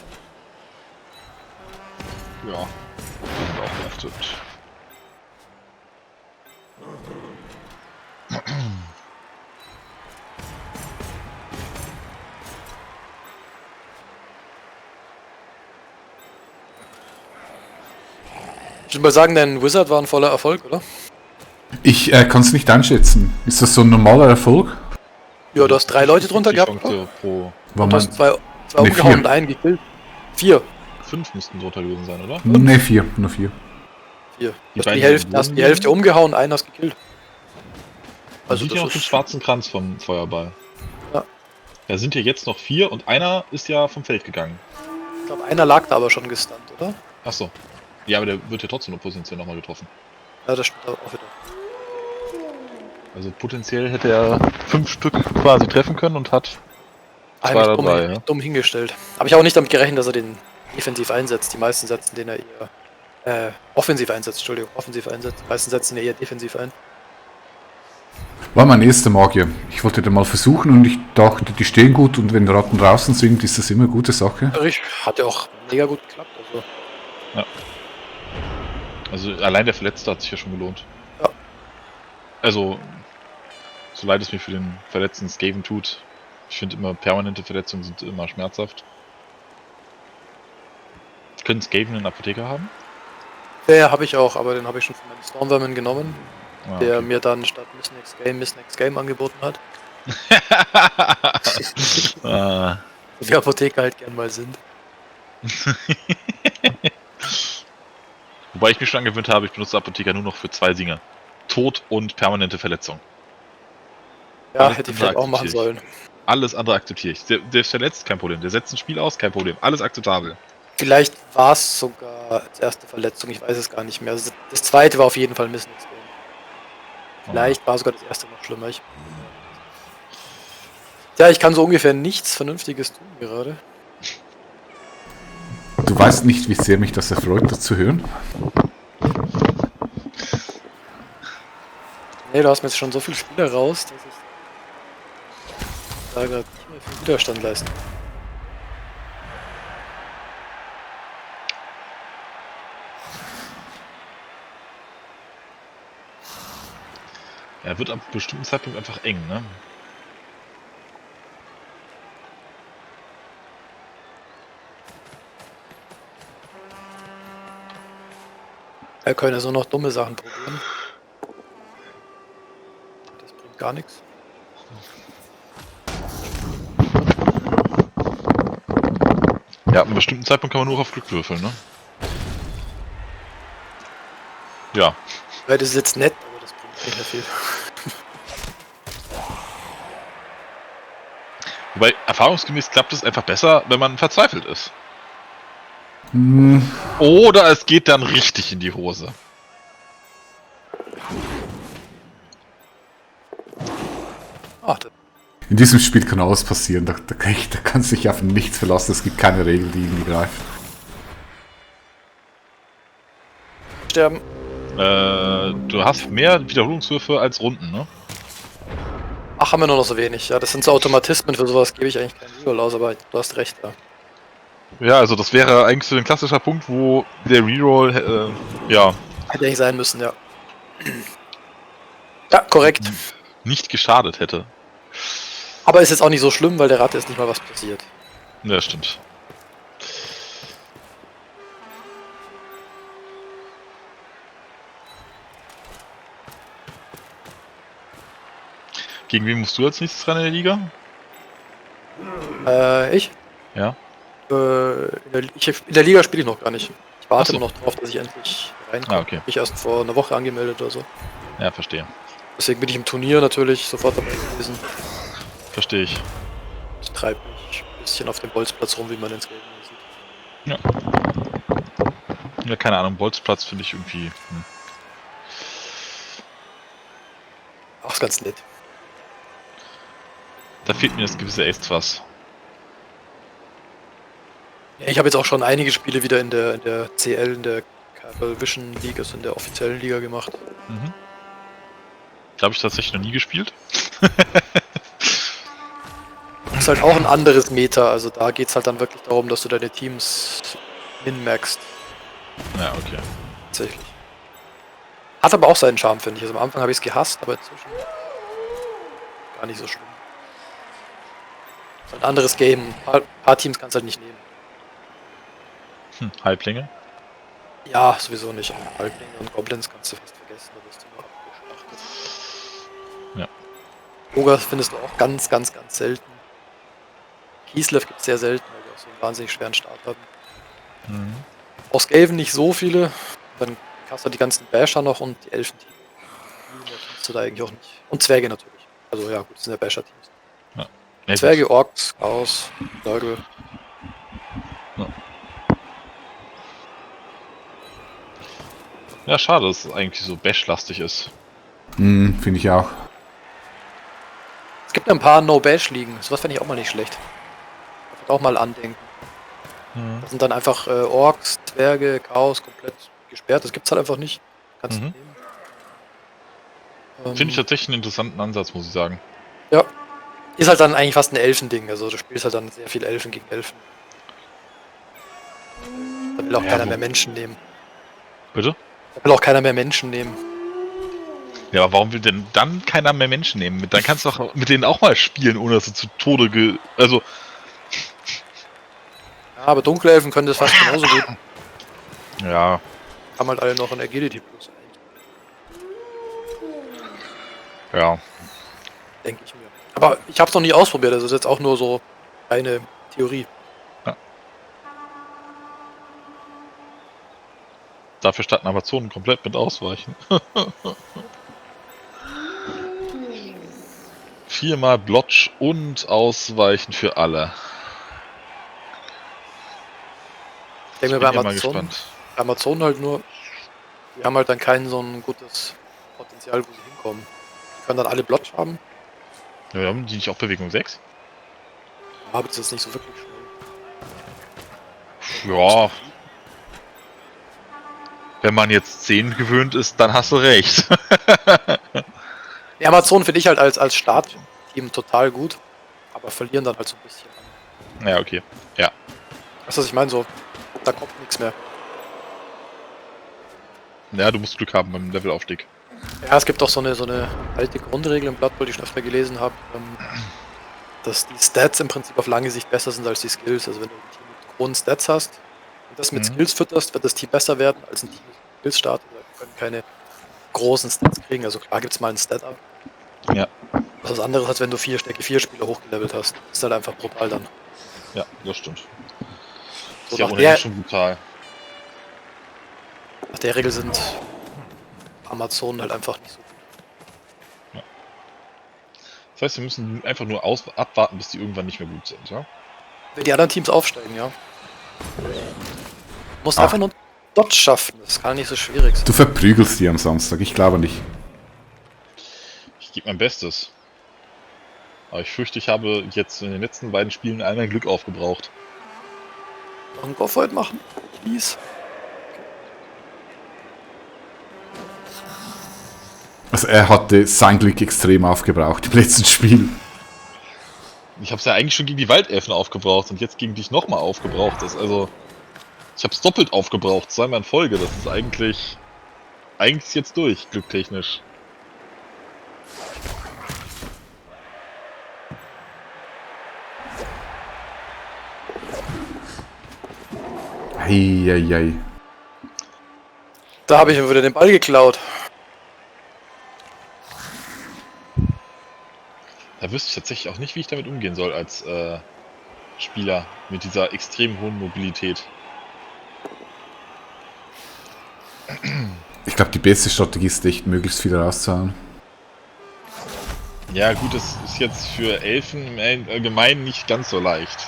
[SPEAKER 3] Ja. Die sind auch nervtötend.
[SPEAKER 2] Ich würde mal sagen, dein Wizard war ein voller Erfolg, oder?
[SPEAKER 1] Ich kann es nicht einschätzen. Ist das so ein normaler Erfolg?
[SPEAKER 2] Ja, du hast 3 Leute drunter gehabt.
[SPEAKER 3] Punkte pro
[SPEAKER 1] War
[SPEAKER 2] Du hast
[SPEAKER 1] man,
[SPEAKER 2] 2
[SPEAKER 1] Nee,
[SPEAKER 2] umgehauen
[SPEAKER 1] 4.
[SPEAKER 2] und einen gekillt. 4.
[SPEAKER 3] 5 müssten drunter gewesen sein, oder?
[SPEAKER 1] ne, 4. Nur 4.
[SPEAKER 2] 4.
[SPEAKER 3] Die
[SPEAKER 2] Du hast
[SPEAKER 3] beiden,
[SPEAKER 2] die
[SPEAKER 3] die
[SPEAKER 2] Hälfte,
[SPEAKER 3] im
[SPEAKER 2] hast
[SPEAKER 3] Boden
[SPEAKER 2] die Hälfte umgehauen, einen hast gekillt.
[SPEAKER 3] Also
[SPEAKER 2] Also
[SPEAKER 3] sind ja noch
[SPEAKER 2] das
[SPEAKER 3] den
[SPEAKER 2] ist,
[SPEAKER 3] schwarzen Kranz vom Feuerball.
[SPEAKER 2] Ja.
[SPEAKER 3] Da sind ja jetzt noch 4 und einer ist ja vom Feld gegangen.
[SPEAKER 2] ich glaube, einer lag da aber schon gestunt, oder?
[SPEAKER 3] Achso. Ja, aber der wird ja trotzdem noch potenziell nochmal getroffen.
[SPEAKER 2] Ja, das stimmt auch wieder.
[SPEAKER 3] Also potenziell hätte er 5 Stück quasi treffen können und hat
[SPEAKER 2] Eigentlich
[SPEAKER 3] oder
[SPEAKER 2] dumm,
[SPEAKER 3] drei, ja.
[SPEAKER 2] dumm hingestellt. Habe ich auch nicht damit gerechnet, dass er den defensiv einsetzt. Die meisten setzen den er eher offensiv einsetzt, Entschuldigung, offensiv einsetzt. Die meisten setzen ihn eher defensiv ein.
[SPEAKER 1] War mein erster Magier. Ich wollte den mal versuchen und ich dachte, die stehen gut und wenn Ratten draußen sind, ist das immer eine gute Sache.
[SPEAKER 2] Hat ja auch mega gut geklappt. Also,
[SPEAKER 3] Also allein der Verletzte hat sich ja schon gelohnt.
[SPEAKER 2] Ja.
[SPEAKER 3] Also, so leid es mir für den verletzten Skaven tut, ich finde immer, permanente Verletzungen sind immer schmerzhaft. Können Skaven einen Apotheker haben?
[SPEAKER 2] der habe ich auch, aber den habe ich schon von meinem Stormvermin genommen,
[SPEAKER 3] Ah,
[SPEAKER 2] der
[SPEAKER 3] okay.
[SPEAKER 2] mir dann statt Miss Next Game angeboten hat.
[SPEAKER 3] Ah,
[SPEAKER 2] Wie Apotheker halt gern mal sind.
[SPEAKER 3] wobei ich mich schon angewöhnt habe, ich benutze Apotheker nur noch für 2 Dinge. Tod und permanente Verletzung.
[SPEAKER 2] Ja,
[SPEAKER 3] Alles
[SPEAKER 2] hätte ich
[SPEAKER 3] andere
[SPEAKER 2] vielleicht auch machen
[SPEAKER 3] akzeptiere
[SPEAKER 2] sollen.
[SPEAKER 3] Alles andere akzeptiere ich. Der ist verletzt, kein Problem. Der setzt ein Spiel aus, kein Problem. Alles akzeptabel.
[SPEAKER 2] Vielleicht war es sogar als erste Verletzung, ich weiß es gar nicht mehr. Also das zweite war auf jeden Fall Miss Next Game. Vielleicht war sogar das erste noch schlimmer. Ja, ich kann so ungefähr nichts Vernünftiges tun gerade.
[SPEAKER 1] Du weißt nicht, wie sehr mich das erfreut, das zu hören.
[SPEAKER 2] Nee, du hast mir jetzt schon so viele Spiele raus, dass ich da gerade nicht mehr viel Widerstand leisten kann.
[SPEAKER 3] Er wird ab einem bestimmten Zeitpunkt einfach eng, ne?
[SPEAKER 2] Wir können ja so noch dumme Sachen probieren. Das bringt gar nichts.
[SPEAKER 3] Ja, ab einem bestimmten Zeitpunkt kann man nur auf Glück würfeln, ne? Ja.
[SPEAKER 2] Ja, das ist jetzt nett, aber das bringt nicht mehr viel.
[SPEAKER 3] Wobei, erfahrungsgemäß klappt es einfach besser, wenn man verzweifelt ist.
[SPEAKER 1] Hm,
[SPEAKER 3] Oder es geht dann richtig in die Hose.
[SPEAKER 2] Ach, das
[SPEAKER 1] in diesem Spiel kann alles passieren. Da kann sich auf nichts verlassen. Es gibt keine Regel, die irgendwie greift.
[SPEAKER 2] sterben.
[SPEAKER 3] Du hast mehr Wiederholungswürfe als Runden, ne?
[SPEAKER 2] Ach, haben wir nur noch so wenig. Ja, das sind so Automatismen, für sowas gebe ich eigentlich keinen Reroll aus, aber du hast recht, ja.
[SPEAKER 3] Ja, also das wäre eigentlich so ein klassischer Punkt, wo der Reroll, ja,
[SPEAKER 2] Hätte eigentlich sein müssen, ja. Ja, korrekt.
[SPEAKER 3] nicht geschadet hätte.
[SPEAKER 2] Aber ist jetzt auch nicht so schlimm, weil der Ratte ist nicht mal was passiert.
[SPEAKER 3] Ja, stimmt. Gegen wen musst du als nächstes ran in der Liga?
[SPEAKER 2] Ich?
[SPEAKER 3] Ja.
[SPEAKER 2] In der Liga spiele ich noch gar nicht. Ich warte
[SPEAKER 3] Ach so.
[SPEAKER 2] immer noch drauf, dass ich endlich reinkomme.
[SPEAKER 3] Ah, okay.
[SPEAKER 2] Ich erst vor einer Woche angemeldet oder so.
[SPEAKER 3] Ja, verstehe.
[SPEAKER 2] Deswegen bin ich im Turnier natürlich sofort dabei gewesen.
[SPEAKER 3] Verstehe ich.
[SPEAKER 2] Ich treibe mich ein bisschen auf dem Bolzplatz rum, wie man ins Gelbe sieht.
[SPEAKER 3] Ja, keine Ahnung, Bolzplatz finde ich irgendwie.
[SPEAKER 2] Ach, ist ganz nett.
[SPEAKER 3] Da fehlt mir das gewisse Extras.
[SPEAKER 2] Ja, ich habe jetzt auch schon einige Spiele wieder in der CL, in der Carol Vision League, also in der offiziellen Liga gemacht.
[SPEAKER 3] Mhm. Da habe ich tatsächlich noch nie gespielt.
[SPEAKER 2] Ist halt auch ein anderes Meta, also da geht es halt dann wirklich darum, dass du deine Teams min-maxst.
[SPEAKER 3] Ja, okay.
[SPEAKER 2] Tatsächlich. Hat aber auch seinen Charme, finde ich. Also am Anfang habe ich es gehasst, aber inzwischen gar nicht so schlimm. Ist halt ein anderes Game. Ein paar Teams kannst du halt nicht nehmen.
[SPEAKER 3] Halblinge?
[SPEAKER 2] Ja, sowieso nicht. Halblinge und Goblins kannst du fast vergessen, da wirst du nur abgeschlachtet.
[SPEAKER 3] Ja.
[SPEAKER 2] Ogre findest du auch ganz, ganz, ganz selten. Kislev gibt es sehr selten, weil die auch so einen wahnsinnig schweren Start haben.
[SPEAKER 3] Mhm.
[SPEAKER 2] Aus Skaven nicht so viele. Dann hast du die ganzen Basher noch und die Elfenteam. Die findest du da eigentlich auch nicht. Und Zwerge natürlich. Also ja, gut, das sind ja Basher-Teams.
[SPEAKER 3] Ja,
[SPEAKER 2] Zwerge, Orks, Chaos, Nörgel.
[SPEAKER 3] Ja, schade, dass es eigentlich so bash-lastig ist.
[SPEAKER 1] Finde ich auch.
[SPEAKER 2] Es gibt ein paar No-Bash-Ligen. Sowas fände ich auch mal nicht schlecht. Da wird auch mal andenken.
[SPEAKER 3] Mhm.
[SPEAKER 2] Das sind dann einfach Orks, Zwerge, Chaos komplett gesperrt. Das gibt's halt einfach nicht. Kannst du
[SPEAKER 3] Mhm.
[SPEAKER 2] nehmen.
[SPEAKER 3] Finde ich tatsächlich einen interessanten Ansatz, muss ich sagen.
[SPEAKER 2] Ja. Ist halt dann eigentlich fast ein Elfending. Also du spielst halt dann sehr viel Elfen gegen Elfen. Da will auch
[SPEAKER 3] Ja,
[SPEAKER 2] keiner
[SPEAKER 3] wo-
[SPEAKER 2] mehr Menschen nehmen.
[SPEAKER 3] Bitte?
[SPEAKER 2] Da will auch keiner mehr Menschen nehmen.
[SPEAKER 3] Ja, aber warum will denn dann keiner mehr Menschen nehmen? Dann kannst du doch mit denen auch mal spielen, ohne dass sie zu Tode Also,
[SPEAKER 2] Ja, aber Dunkelelfen können das fast genauso gut.
[SPEAKER 3] ja.
[SPEAKER 2] Haben halt alle noch ein Agility Plus.
[SPEAKER 3] Ja.
[SPEAKER 2] Denke ich mir. Aber ich habe es noch nie ausprobiert. Das ist jetzt auch nur so eine Theorie.
[SPEAKER 3] Dafür statt Amazonen komplett mit Ausweichen. 4-mal Blotch und Ausweichen für alle.
[SPEAKER 2] Ich denke mir
[SPEAKER 3] Bin
[SPEAKER 2] bei
[SPEAKER 3] ja mal
[SPEAKER 2] Amazon,
[SPEAKER 3] gespannt.
[SPEAKER 2] bei Amazon halt nur, die haben halt dann kein so ein gutes Potenzial, wo sie hinkommen. Die können dann alle Blotch haben,
[SPEAKER 3] Ja, haben die nicht auch Bewegung 6?
[SPEAKER 2] aber das ist nicht so wirklich schnell.
[SPEAKER 3] Ja. Wenn man jetzt 10 gewöhnt ist, dann hast du recht.
[SPEAKER 2] Die Amazon finde ich halt als Startteam total gut, aber verlieren dann halt so ein bisschen.
[SPEAKER 3] Ja, okay. Ja.
[SPEAKER 2] Weißt du, was ich meine? So, da kommt nichts mehr.
[SPEAKER 3] Ja, du musst Glück haben beim Levelaufstieg.
[SPEAKER 2] Ja, es gibt auch so eine alte Grundregel im Blood Bowl, die ich schon öfter gelesen habe, dass die Stats im Prinzip auf lange Sicht besser sind als die Skills. Also wenn du ein Team mit hohen Stats hast und das mit
[SPEAKER 3] Mhm.
[SPEAKER 2] Skills fütterst, wird das Team besser werden als ein Team mit Skills startet. können keine großen Stats kriegen. Also klar gibt es mal ein Stat-Up.
[SPEAKER 3] Ja.
[SPEAKER 2] Das ist was anderes, als wenn du 4 Stärke 4 Spieler hochgelevelt hast. Das ist halt einfach brutal dann.
[SPEAKER 3] Ja, das stimmt.
[SPEAKER 2] So
[SPEAKER 3] Ist ja
[SPEAKER 2] nach
[SPEAKER 3] ohnehin
[SPEAKER 2] der-
[SPEAKER 3] schon brutal.
[SPEAKER 2] Nach der Regel sind Amazonen halt einfach nicht so gut.
[SPEAKER 3] Das heißt, wir müssen einfach nur abwarten, bis die irgendwann nicht mehr gut sind, ja?
[SPEAKER 2] Wenn die anderen Teams aufsteigen, ja. Musst
[SPEAKER 1] Ach.
[SPEAKER 2] einfach nur dort schaffen. Das kann nicht so schwierig sein.
[SPEAKER 1] Du verprügelst die am Samstag, ich glaube nicht.
[SPEAKER 3] Ich gebe mein Bestes. Aber ich fürchte, ich habe jetzt in den letzten beiden Spielen all mein Glück aufgebraucht.
[SPEAKER 2] Noch einen Goff-Void machen? Please.
[SPEAKER 1] Also er hatte sein Glück extrem aufgebraucht im letzten Spiel.
[SPEAKER 3] Ich habe es ja eigentlich schon gegen die Waldelfen aufgebraucht und jetzt gegen dich nochmal aufgebraucht. Ich habe es doppelt aufgebraucht, zweimal in Folge. Das ist eigentlich ist jetzt durch, glücktechnisch.
[SPEAKER 1] Eieiei.
[SPEAKER 2] Da habe ich mir wieder den Ball geklaut.
[SPEAKER 3] Da wüsste ich tatsächlich auch nicht, wie ich damit umgehen soll als Spieler mit dieser extrem hohen Mobilität.
[SPEAKER 1] Ich glaube, die beste Strategie ist echt, möglichst viel rauszuhauen.
[SPEAKER 3] Ja gut, das ist jetzt für Elfen im Allgemeinen nicht ganz so leicht.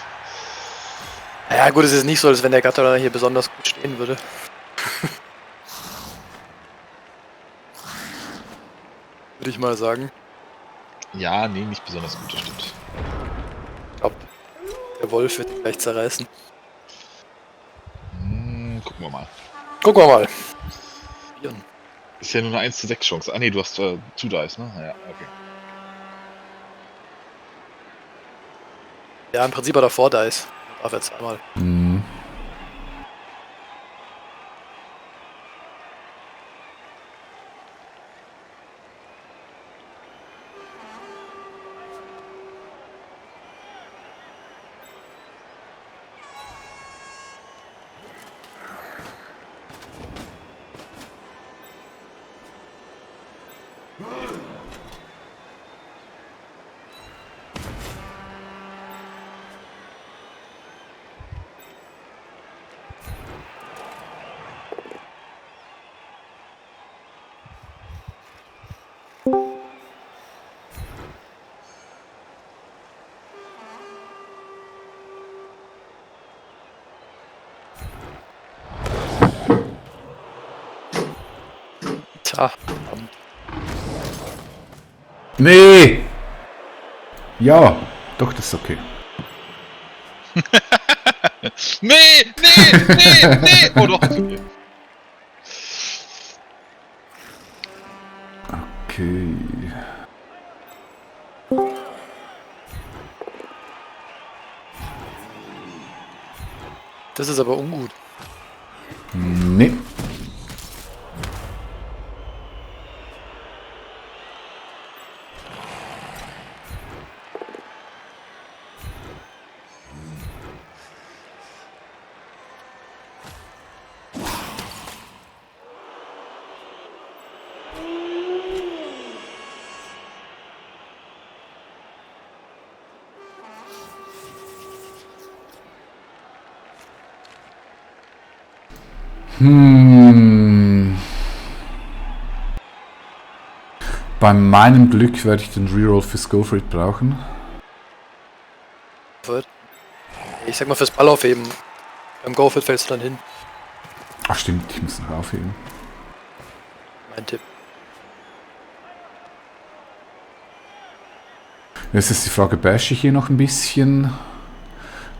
[SPEAKER 2] Ja gut, es ist nicht so, als wenn der Gatter hier besonders gut stehen würde. Würde ich mal sagen.
[SPEAKER 3] Ja, nee, nicht besonders gut, das stimmt.
[SPEAKER 2] Ich glaube, der Wolf wird ihn gleich zerreißen.
[SPEAKER 3] Gucken wir mal.
[SPEAKER 2] Gucken wir mal. Probieren.
[SPEAKER 3] Ist ja nur eine 1:6 Chance. Ah nee, du hast 2 Dice, ne? Ja, okay.
[SPEAKER 2] Ja, im Prinzip hat er vor Dice. Darf er zweimal.
[SPEAKER 1] Mhm.
[SPEAKER 2] Tja.
[SPEAKER 1] Nee! Ja, doch, das ist okay.
[SPEAKER 3] Nee! Oh doch, ist okay.
[SPEAKER 1] Okay.
[SPEAKER 2] Das ist aber ungut.
[SPEAKER 1] Nee. Bei meinem Glück werde ich den Reroll für Scofrid brauchen.
[SPEAKER 2] Ich sag mal, fürs Ball aufheben. Beim Go-Fit fällst du dann hin.
[SPEAKER 1] Ach stimmt, ich muss noch aufheben.
[SPEAKER 2] Mein Tipp.
[SPEAKER 1] Jetzt ist die Frage, bash ich hier noch ein bisschen?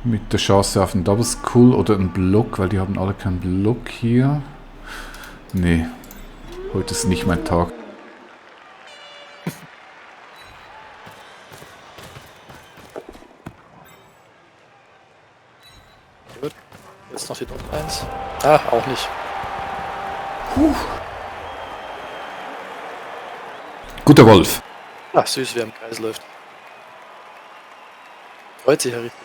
[SPEAKER 1] Mit der Chance auf einen Double Skull oder einen Block, weil die haben alle keinen Block hier. Nee, heute ist nicht mein Tag.
[SPEAKER 2] Gut. Jetzt noch die Top 1. Ah, auch nicht.
[SPEAKER 1] Guter Wolf.
[SPEAKER 2] Ach, süß, wie er im Kreis läuft. Freut sich ja richtig.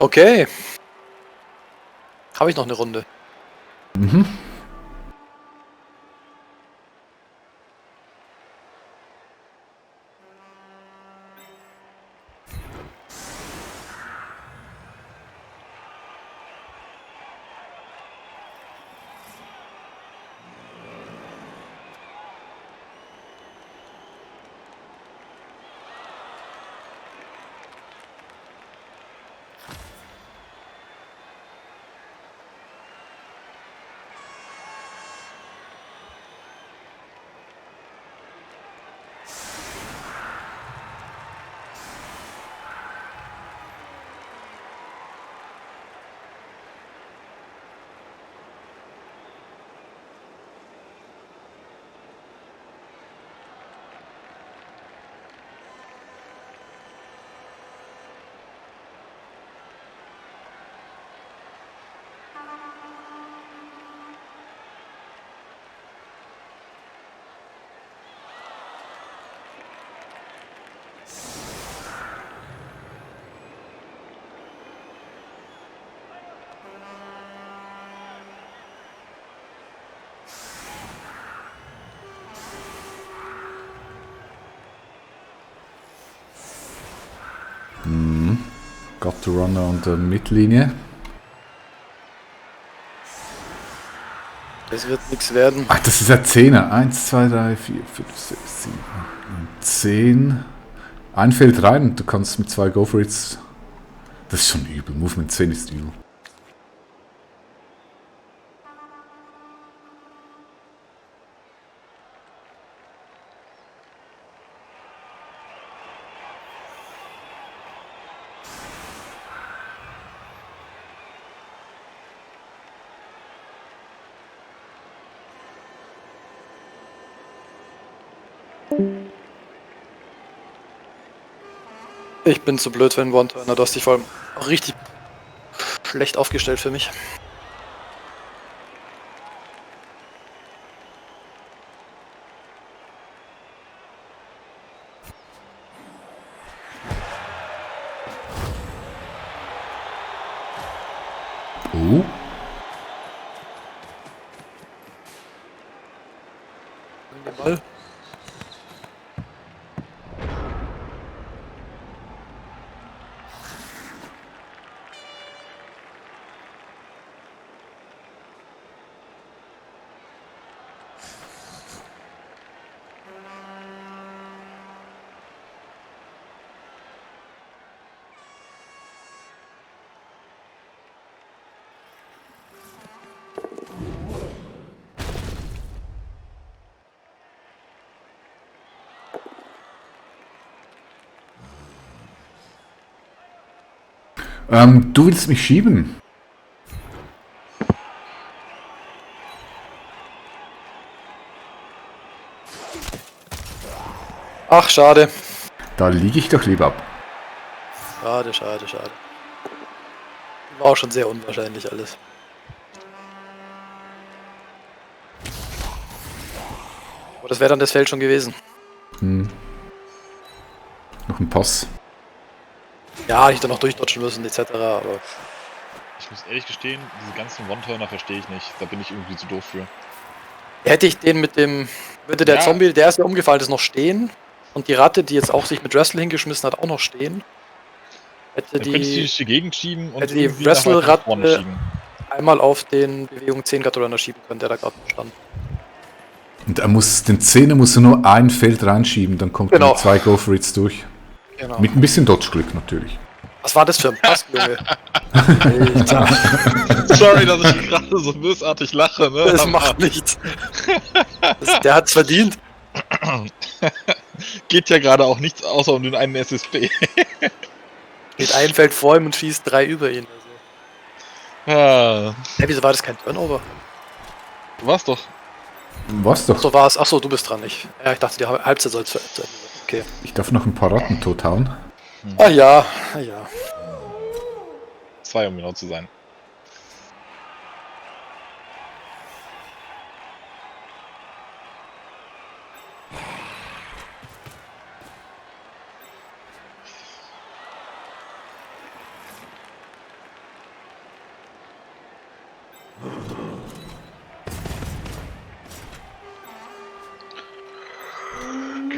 [SPEAKER 2] Okay. Habe ich noch eine Runde.
[SPEAKER 1] Mhm. Got the runner an der Mittellinie.
[SPEAKER 2] Das wird nichts werden.
[SPEAKER 1] Ach, das ist ja 10er. 1, 2, 3, 4, 5, 6, 7, 10. Ein fällt rein und du kannst mit 2 Go for It's. Das ist schon übel. Movement 10 ist übel.
[SPEAKER 2] Ich bin zu blöd für einen One-Turner. Du hast dich vor allem auch richtig schlecht aufgestellt für mich.
[SPEAKER 1] Oh.
[SPEAKER 2] Nimm den Ball.
[SPEAKER 1] Du willst mich schieben.
[SPEAKER 2] Ach, schade.
[SPEAKER 1] Da liege ich doch lieber ab.
[SPEAKER 2] Schade, schade, schade. War auch schon sehr unwahrscheinlich alles. Aber das wäre dann das Feld schon gewesen.
[SPEAKER 1] Noch ein Pass.
[SPEAKER 2] Ja, ich dann noch durchdodgen müssen, etc. Aber
[SPEAKER 3] Ich muss ehrlich gestehen, diese ganzen One-Turner verstehe ich nicht. Da bin ich irgendwie zu doof für.
[SPEAKER 2] hätte ich den mit dem. Würde der
[SPEAKER 3] Ja.
[SPEAKER 2] Zombie, der ist ja umgefallen ist, noch stehen. Und die Ratte, die jetzt auch sich mit Wrestle hingeschmissen hat, auch noch stehen. Hätte
[SPEAKER 3] Dann könntest du
[SPEAKER 2] die
[SPEAKER 3] durch die Gegend schieben und
[SPEAKER 2] hätte die
[SPEAKER 3] irgendwie nach weiter nach
[SPEAKER 2] Wrestle-Ratte
[SPEAKER 3] vorne schieben.
[SPEAKER 2] einmal auf den Bewegung 10 Gatorunner schieben können, der da gerade stand.
[SPEAKER 1] Und er muss, den 10er muss er nur ein Feld reinschieben, dann kommt er
[SPEAKER 2] Genau.
[SPEAKER 1] mit 2 Go for It's durch.
[SPEAKER 2] Genau.
[SPEAKER 1] Mit ein bisschen Dodge-Glück natürlich.
[SPEAKER 2] Was war das für ein Pass, Junge? Alter,
[SPEAKER 3] Sorry, dass ich gerade so bösartig lache, ne?
[SPEAKER 2] das
[SPEAKER 3] Aber
[SPEAKER 2] macht nichts. Der hat's verdient.
[SPEAKER 3] geht ja gerade auch nichts außer um den einen SSP.
[SPEAKER 2] Steht ein Feld vor ihm und schießt 3 über ihn. Also.
[SPEAKER 3] Ah,
[SPEAKER 2] Hey, wieso war das kein Turnover?
[SPEAKER 3] du warst doch.
[SPEAKER 1] Was doch?
[SPEAKER 2] So war es. Achso, du bist dran. Ich dachte, die Halbzeit soll zu Ende sein. Okay.
[SPEAKER 1] Ich darf noch ein paar Ratten tothauen.
[SPEAKER 2] Ah ja, ah ja.
[SPEAKER 3] 2, um genau zu sein.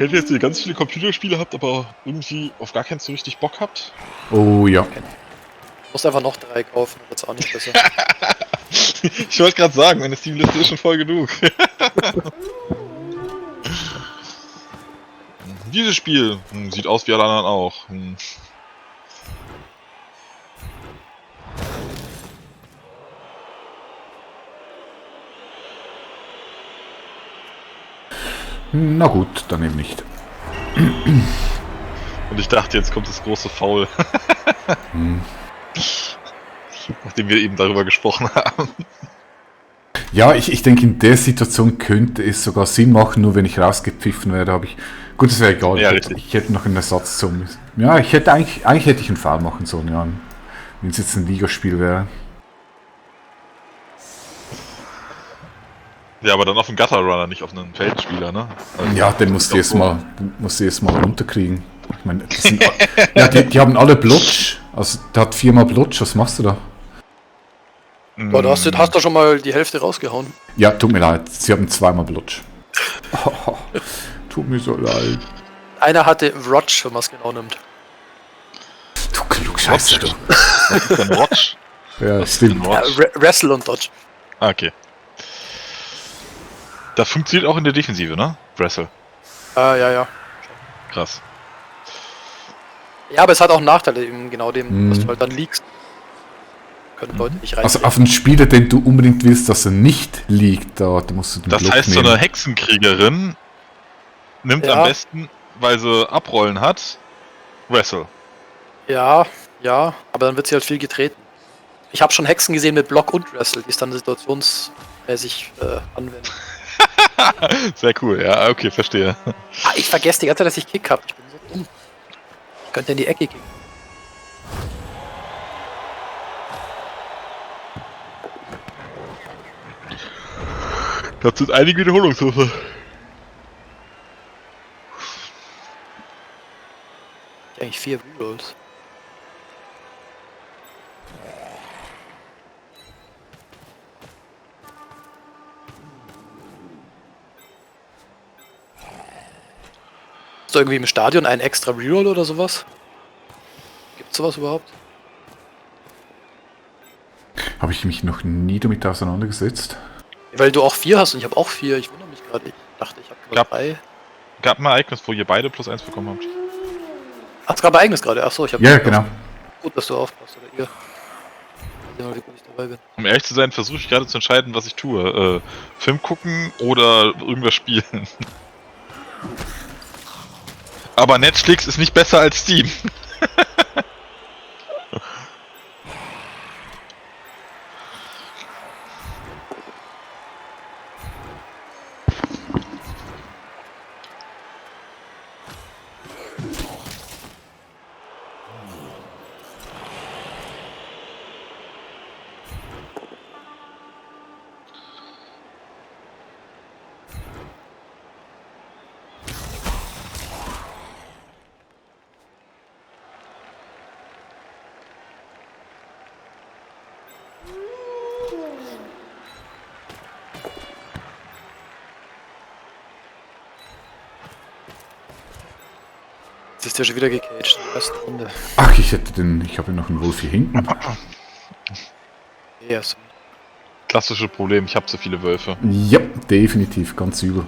[SPEAKER 3] Kennt ihr jetzt, ihr ganz viele Computerspiele habt, aber irgendwie auf gar keins so richtig Bock habt?
[SPEAKER 1] Oh ja.
[SPEAKER 2] Du musst einfach noch 3 kaufen, dann wird's auch nicht besser.
[SPEAKER 3] Ich wollte gerade sagen, meine Steam-Liste ist schon voll genug. Dieses Spiel sieht aus wie alle anderen auch.
[SPEAKER 1] Na gut, dann eben nicht.
[SPEAKER 3] Und ich dachte, jetzt kommt das große Foul. Nachdem wir eben darüber gesprochen haben.
[SPEAKER 1] Ja, ich denke, in der Situation könnte es sogar Sinn machen, nur wenn ich rausgepfiffen werde, habe ich... Gut, das wäre egal.
[SPEAKER 3] Ja,
[SPEAKER 1] ich hätte noch einen Ersatz zum... Ja, ich hätte eigentlich hätte ich einen Foul machen sollen, ja. Wenn es jetzt ein Ligaspiel wäre.
[SPEAKER 3] Ja, aber dann auf einen Gutter-Runner, nicht auf einen Feldspieler, ne? Also,
[SPEAKER 1] Ja, den musst du erst mal runterkriegen. Ich meine, ja, die haben alle Blotch. Also, der hat 4-mal Blotch. Was machst du da?
[SPEAKER 2] Boah, du hast du schon mal die Hälfte rausgehauen.
[SPEAKER 1] Ja, tut mir leid. Sie haben 2-mal Blotch. Tut mir so leid.
[SPEAKER 2] Einer hatte Rotch, wenn man es genau nimmt.
[SPEAKER 1] Du Klugscheißer, du.
[SPEAKER 3] Was ist denn Watch?
[SPEAKER 1] Ja, stimmt.
[SPEAKER 2] Ja, Wrestle und Dodge.
[SPEAKER 3] Ah, okay. Das funktioniert auch in der Defensive, ne? Wrestle.
[SPEAKER 2] Ja.
[SPEAKER 3] Krass.
[SPEAKER 2] Ja, aber es hat auch Nachteile, eben genau dem, was du halt dann liegst. Können Leute nicht rein.
[SPEAKER 1] Also auf einen Spieler, den du unbedingt willst, dass er nicht liegt, da musst du den
[SPEAKER 3] Das
[SPEAKER 1] Block
[SPEAKER 3] heißt, so
[SPEAKER 1] nehmen.
[SPEAKER 3] eine Hexenkriegerin nimmt
[SPEAKER 2] Ja.
[SPEAKER 3] am besten, weil sie Abrollen hat, Wrestle.
[SPEAKER 2] Ja, aber dann wird sie halt viel getreten. Ich habe schon Hexen gesehen mit Block und Wrestle, die es dann situationsmäßig anwenden.
[SPEAKER 3] Sehr cool, ja, okay, verstehe.
[SPEAKER 2] Ich vergesse die ganze Zeit, dass ich Kick habe. Ich bin so dumm. Ich könnte in die Ecke kicken.
[SPEAKER 3] Das sind einige Wiederholungswürfe.
[SPEAKER 2] Eigentlich 4 Rerolls. Hast du irgendwie im Stadion einen extra Reroll oder sowas? Gibt's sowas überhaupt?
[SPEAKER 1] Habe ich mich noch nie damit auseinandergesetzt.
[SPEAKER 2] Weil du auch 4 hast und ich habe auch 4. Ich wundere mich gerade. Ich dachte, ich habe
[SPEAKER 3] Gab-
[SPEAKER 2] 3.
[SPEAKER 3] Gab ein Ereignis, wo ihr beide +1 bekommen habt.
[SPEAKER 2] Ach, es gab Ereignis gerade. Achso, ich habe...
[SPEAKER 1] Ja, genau.
[SPEAKER 2] Gut, dass du aufpasst, oder ihr. Sehen wir, wie gut ich dabei bin.
[SPEAKER 3] Um ehrlich zu sein, versuche ich gerade zu entscheiden, was ich tue. Film gucken oder irgendwas spielen. Aber Netflix ist nicht besser als Steam.
[SPEAKER 2] Jetzt ist der schon wieder gecaged in der ersten Runde.
[SPEAKER 1] Ach, ich habe noch einen Wolf hier hinten.
[SPEAKER 2] Ja, so.
[SPEAKER 3] Klassische Problem, ich habe zu viele Wölfe.
[SPEAKER 1] Ja, definitiv, ganz übel.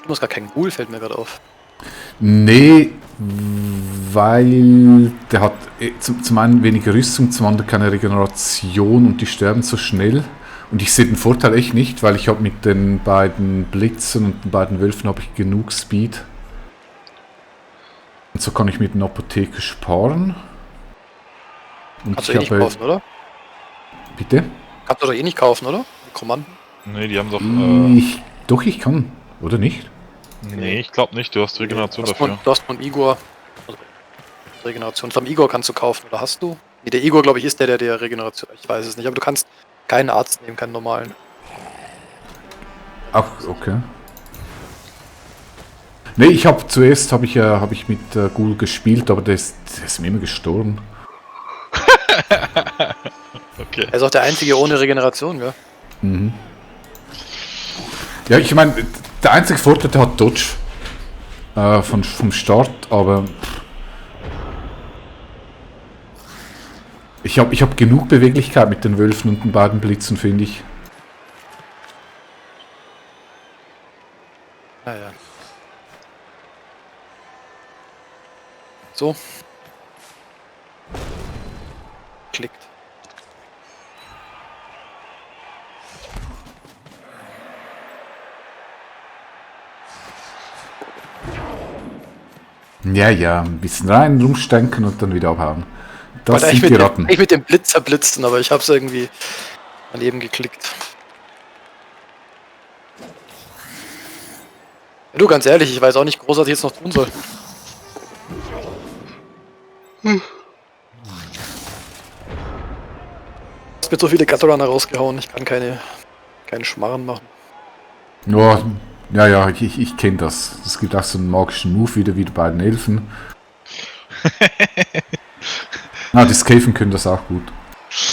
[SPEAKER 2] Du hast gar keinen Ghoul, fällt mir gerade auf.
[SPEAKER 1] Nee, weil der hat zum einen weniger Rüstung, zum anderen keine Regeneration und die sterben so schnell. Und ich sehe den Vorteil echt nicht, weil ich habe mit den beiden Blitzen und den beiden Wölfen habe ich genug Speed. Und so kann ich mit den Apotheke sparen. Und
[SPEAKER 2] Kannst du
[SPEAKER 1] ich
[SPEAKER 2] eh nicht kaufen, oder?
[SPEAKER 1] Bitte?
[SPEAKER 2] Kannst du doch eh nicht kaufen, oder? Nekromanten.
[SPEAKER 3] Nee, die haben doch.
[SPEAKER 1] Doch, ich kann. Oder nicht?
[SPEAKER 3] Nee, ich glaube nicht, du hast Regeneration
[SPEAKER 2] Du hast
[SPEAKER 3] dafür.
[SPEAKER 2] Du hast von Igor. Also, Regeneration. Vom Igor kannst du kaufen, oder hast du? Nee, der Igor, glaube ich, ist der Regeneration. Ich weiß es nicht, aber du kannst keinen Arzt nehmen, keinen normalen.
[SPEAKER 1] Ach, okay. Nee, zuerst habe ich mit Ghoul gespielt, aber der ist mir immer gestorben.
[SPEAKER 3] Okay.
[SPEAKER 2] Er ist auch der einzige ohne Regeneration, gell?
[SPEAKER 1] Mhm. Ja, ich meine, Der einzige Vorteil, der hat Dodge vom Start, aber ich hab genug Beweglichkeit mit den Wölfen und den beiden Blitzen, finde ich.
[SPEAKER 2] Naja. So. Klickt.
[SPEAKER 1] Ja, ein bisschen rein, rumstenken und dann wieder abhauen. Das
[SPEAKER 2] Wollte
[SPEAKER 1] sind die Ratten.
[SPEAKER 2] Ich mit dem Blitz zerblitzen, aber ich hab's irgendwie daneben geklickt. Ja, du, ganz ehrlich, ich weiß auch nicht groß, was ich jetzt noch tun soll. Du hast mir so viele Gatterunner rausgehauen, ich kann keinen Schmarren machen.
[SPEAKER 1] Ja, ich kenne das. Es gibt auch so einen magischen Move wieder wie die beiden Elfen. Die Skaven können das auch gut.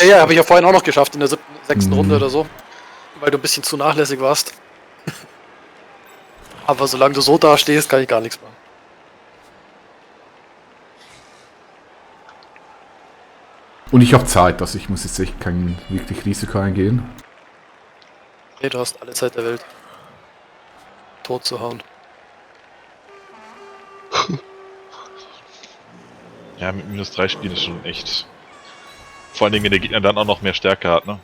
[SPEAKER 2] Ja, habe ich ja vorhin auch noch geschafft in der 6. Runde oder so. Weil du ein bisschen zu nachlässig warst. Aber solange du so da stehst, kann ich gar nichts machen.
[SPEAKER 1] Und ich habe Zeit, also ich muss jetzt echt kein wirklich Risiko eingehen.
[SPEAKER 2] Nee, du hast alle Zeit der Welt. Tot zu hauen.
[SPEAKER 3] Ja, mit -3 spielen ist schon echt. Vor allen Dingen, wenn der Gegner dann auch noch mehr Stärke hat, ne?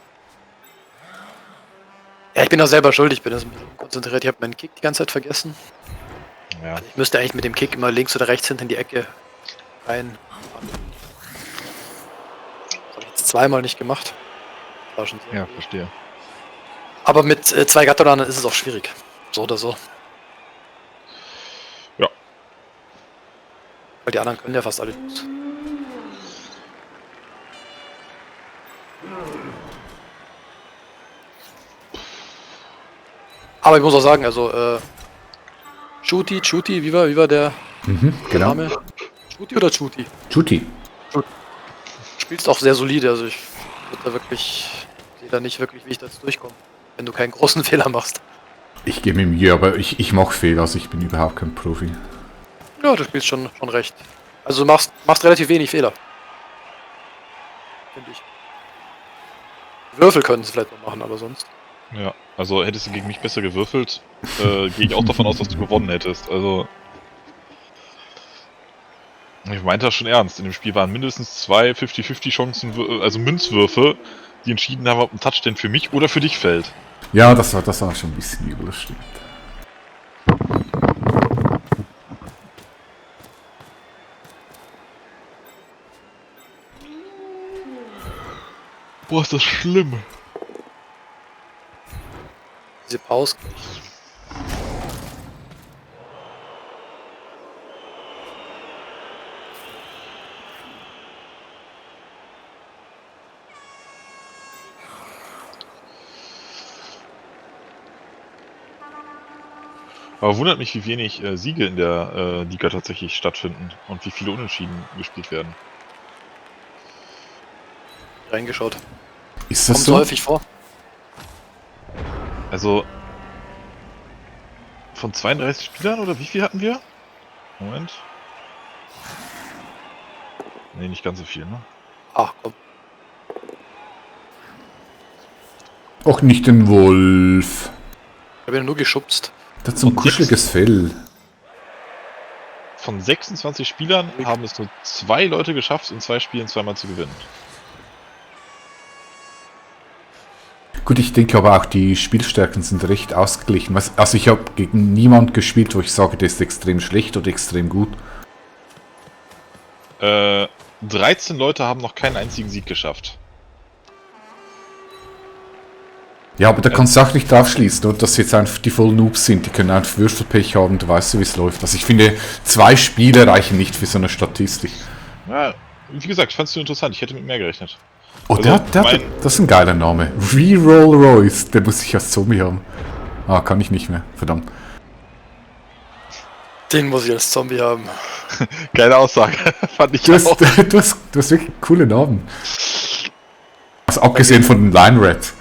[SPEAKER 2] Ja, ich bin auch selber schuld, ich bin das ein bisschen konzentriert. Ich habe meinen Kick die ganze Zeit vergessen.
[SPEAKER 3] Ja.
[SPEAKER 2] Ich müsste eigentlich mit dem Kick immer links oder rechts hinten in die Ecke rein. Das habe ich jetzt zweimal nicht gemacht. War schon sehr gut.
[SPEAKER 3] Verstehe.
[SPEAKER 2] Aber mit 2 Gatterunern ist es auch schwierig. So oder so.
[SPEAKER 3] Ja.
[SPEAKER 2] Weil die anderen können ja fast alle los. Aber ich muss auch sagen, also Chuti, wie war der
[SPEAKER 1] Genau.
[SPEAKER 2] Name? Chuti oder Chuti?
[SPEAKER 1] Chuti.
[SPEAKER 2] Spielst auch sehr solide, also ich sehe da nicht wirklich, wie ich da jetzt durchkomme, wenn du keinen großen Fehler machst.
[SPEAKER 1] Ich gebe mir Mühe, aber ich mache Fehler, also ich bin überhaupt kein Profi.
[SPEAKER 2] Ja, du spielst schon recht. Also du machst relativ wenig Fehler. Finde ich. Würfel können es vielleicht noch machen, aber sonst.
[SPEAKER 3] Ja, also hättest du gegen mich besser gewürfelt, gehe ich auch davon aus, dass du gewonnen hättest. Also. Ich meinte das schon ernst. In dem Spiel waren mindestens 2 50-50 Chancen, also Münzwürfe, die entschieden haben, ob ein Touchdown für mich oder für dich fällt.
[SPEAKER 1] Ja, das war schon ein bisschen übel, das stimmt.
[SPEAKER 3] Boah, ist das schlimm.
[SPEAKER 2] Diese Pause.
[SPEAKER 3] Aber wundert mich, wie wenig Siege in der Liga tatsächlich stattfinden und wie viele Unentschieden gespielt werden.
[SPEAKER 2] Reingeschaut.
[SPEAKER 1] Ist das
[SPEAKER 2] Kommt
[SPEAKER 1] so?
[SPEAKER 2] häufig vor.
[SPEAKER 3] Also von 32 Spielern oder wie viel hatten wir? Moment. Ne, nicht ganz so viel, ne?
[SPEAKER 2] Ach komm.
[SPEAKER 1] Auch nicht den Wolf.
[SPEAKER 2] Ich habe ihn nur geschubst.
[SPEAKER 1] Das hat so ein kuscheliges Fell.
[SPEAKER 3] Von 26 Spielern haben es nur 2 Leute geschafft, in 2 Spielen zweimal zu gewinnen.
[SPEAKER 1] Gut, ich denke aber auch, die Spielstärken sind recht ausgeglichen. Also ich habe gegen niemand gespielt, wo ich sage, der ist extrem schlecht oder extrem gut.
[SPEAKER 3] 13 Leute haben noch keinen einzigen Sieg geschafft.
[SPEAKER 1] Ja, aber da kannst du auch nicht drauf schließen, oder? Dass jetzt einfach die voll Noobs sind. Die können einfach Würfelpech haben, du weißt ja, wie es läuft. Also ich finde, 2 Spiele reichen nicht für so eine Statistik.
[SPEAKER 3] Ja, wie gesagt, ich fand es so interessant. Ich hätte mit mehr gerechnet.
[SPEAKER 1] Oh,
[SPEAKER 3] Also,
[SPEAKER 1] das ist ein geiler Name. Reroll Royce. Der muss ich als Zombie haben. Ah, kann ich nicht mehr. Verdammt.
[SPEAKER 2] Den muss ich als Zombie haben.
[SPEAKER 3] Geile Aussage. Fand ich
[SPEAKER 1] Du hast,
[SPEAKER 3] auch.
[SPEAKER 1] du hast wirklich coole Namen. Also abgesehen von den Line Rats.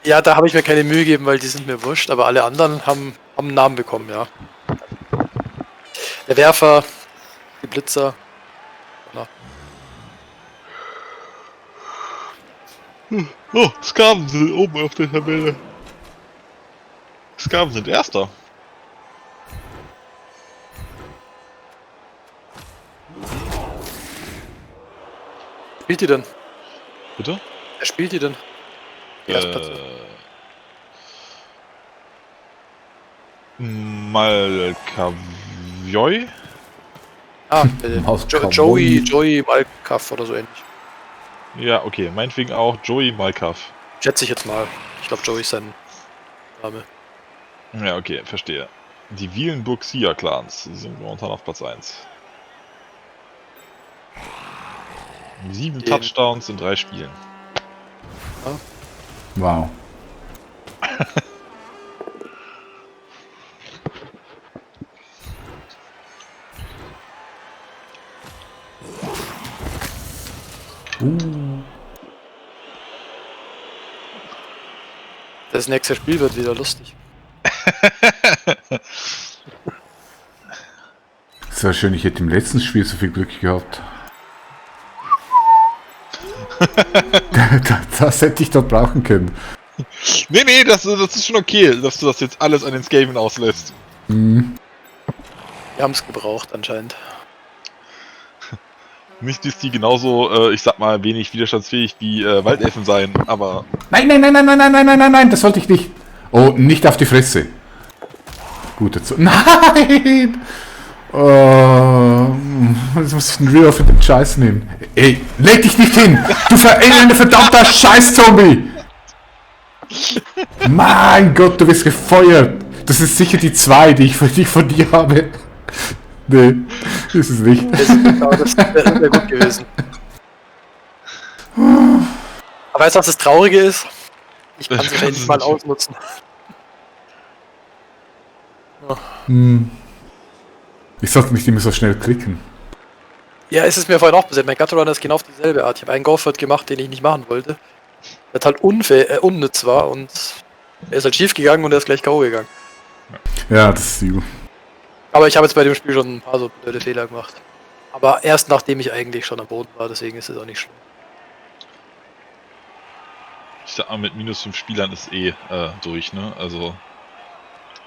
[SPEAKER 2] Ja, da habe ich mir keine Mühe gegeben, weil die sind mir wurscht, aber alle anderen haben Haben einen Namen bekommen, ja. Der Werfer, die Blitzer. Ja.
[SPEAKER 3] Oh, Skaven sind oben auf der Tabelle. Skaven sind Erster.
[SPEAKER 2] Spielt die denn?
[SPEAKER 3] Bitte?
[SPEAKER 2] Wer spielt die denn? Die Erstplätze.
[SPEAKER 3] Malkavioi?
[SPEAKER 2] Joey Malkaff oder so ähnlich.
[SPEAKER 3] Ja, okay, meinetwegen auch Joey Malkaff.
[SPEAKER 2] Schätze ich jetzt mal. Ich glaube, Joey ist sein Name.
[SPEAKER 3] Ja, okay, verstehe. Die Wielenburg Sia Clans, die sind momentan auf Platz 1. 7 Touchdowns in 3 Spielen.
[SPEAKER 1] Wow.
[SPEAKER 2] Das nächste Spiel wird wieder lustig.
[SPEAKER 1] Sehr schön, ich hätte im letzten Spiel so viel Glück gehabt. Das hätte ich dort brauchen können.
[SPEAKER 3] Nee, das ist schon okay, dass du das jetzt alles an den Skaven auslässt.
[SPEAKER 1] Mhm.
[SPEAKER 2] Wir haben es gebraucht anscheinend.
[SPEAKER 3] Nicht, dass die genauso, ich sag mal, wenig widerstandsfähig wie Waldelfen sein, aber...
[SPEAKER 1] Nein, das wollte ich nicht. Oh, nicht auf die Fresse. Gut, dazu. Nein! Jetzt muss ich den Real für den Scheiß nehmen. Ey, leg dich nicht hin! Du verdammter Scheiß-Zombie! Mein Gott, du wirst gefeuert! Das ist sicher die 2, die ich von dir habe. Nee, ist es nicht.
[SPEAKER 2] Das wäre gut gewesen. Aber weißt du, was das Traurige ist? Ich kann es endlich mal ausnutzen.
[SPEAKER 1] Ich sollte nicht immer so schnell klicken.
[SPEAKER 2] Ja, es ist mir vorhin auch passiert. Mein Gutterunner ist genau auf dieselbe Art. Ich habe einen Go-Fort gemacht, den ich nicht machen wollte. Der halt unnütz war und er ist halt schief gegangen und er ist gleich K.O. gegangen.
[SPEAKER 1] Ja, das ist übel.
[SPEAKER 2] Aber ich habe jetzt bei dem Spiel schon ein paar so blöde Fehler gemacht. Aber erst nachdem ich eigentlich schon am Boden war, deswegen ist es auch nicht schlimm.
[SPEAKER 3] Ich sag mal, mit minus 5 Spielern ist durch, ne? Also...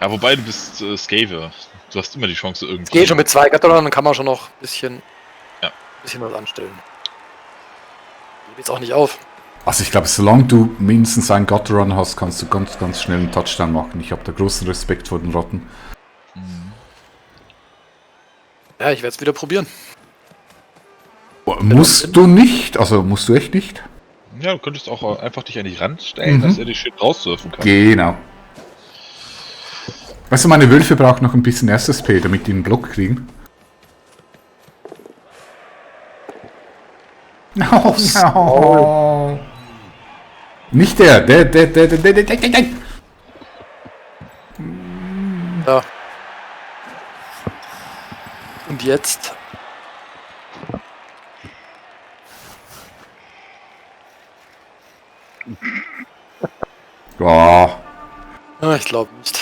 [SPEAKER 3] Ja, wobei du bist Scave. Du hast immer die Chance irgendwie...
[SPEAKER 2] Geht schon mit 2 Gutterern, dann kann man schon noch ein bisschen was anstellen. Geht jetzt auch nicht auf.
[SPEAKER 1] Also ich glaube, solange du mindestens einen Gutter-Run hast, kannst du ganz, ganz schnell einen Touchdown machen. Ich habe da großen Respekt vor den Rotten.
[SPEAKER 2] Ja, ich werde es wieder probieren.
[SPEAKER 1] Musst du nicht? Also musst du echt nicht?
[SPEAKER 3] Ja, du könntest auch einfach dich an die Rand stellen, dass er dich schön raussurfen kann.
[SPEAKER 1] Genau. Weißt du, meine Wölfe brauchen noch ein bisschen SSP, damit die einen Block kriegen. No. Nicht der.
[SPEAKER 2] Ja. Und jetzt?
[SPEAKER 1] Ja.
[SPEAKER 2] Ich glaube nicht.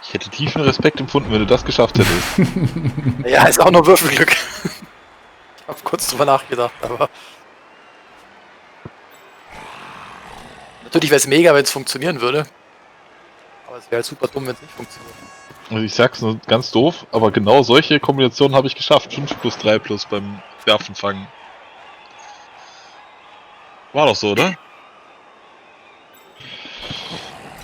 [SPEAKER 3] Ich hätte tiefen Respekt empfunden, wenn du das geschafft hättest.
[SPEAKER 2] Ja, ist auch nur Würfelglück. Ich habe kurz drüber nachgedacht, aber... Natürlich wäre es mega, wenn es funktionieren würde. Aber es wäre halt super dumm, wenn es nicht funktioniert.
[SPEAKER 3] Also ich sag's nur ganz doof, aber genau solche Kombinationen habe ich geschafft. 5+3+ beim Werfen fangen. War doch so, oder?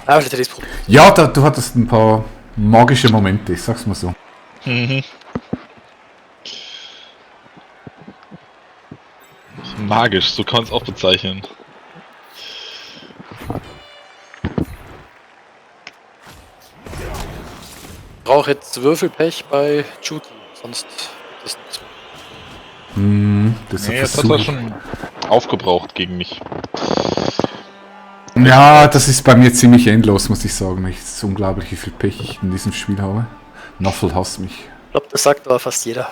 [SPEAKER 2] Ja, vielleicht hätte ich es probiert.
[SPEAKER 1] Ja, du hattest ein paar magische Momente, ich sag's mal so.
[SPEAKER 3] Mhm. Magisch, so kann man es auch bezeichnen.
[SPEAKER 2] Ich brauche jetzt Würfelpech bei Judy, sonst gibt es nichts mehr.
[SPEAKER 1] Das
[SPEAKER 3] Nee, jetzt hat er schon aufgebraucht gegen mich.
[SPEAKER 1] Ja, das ist bei mir ziemlich endlos, muss ich sagen. Es ist unglaublich, wie viel Pech ich in diesem Spiel habe. Noffel hasst mich.
[SPEAKER 2] Ich glaube, das sagt aber fast jeder.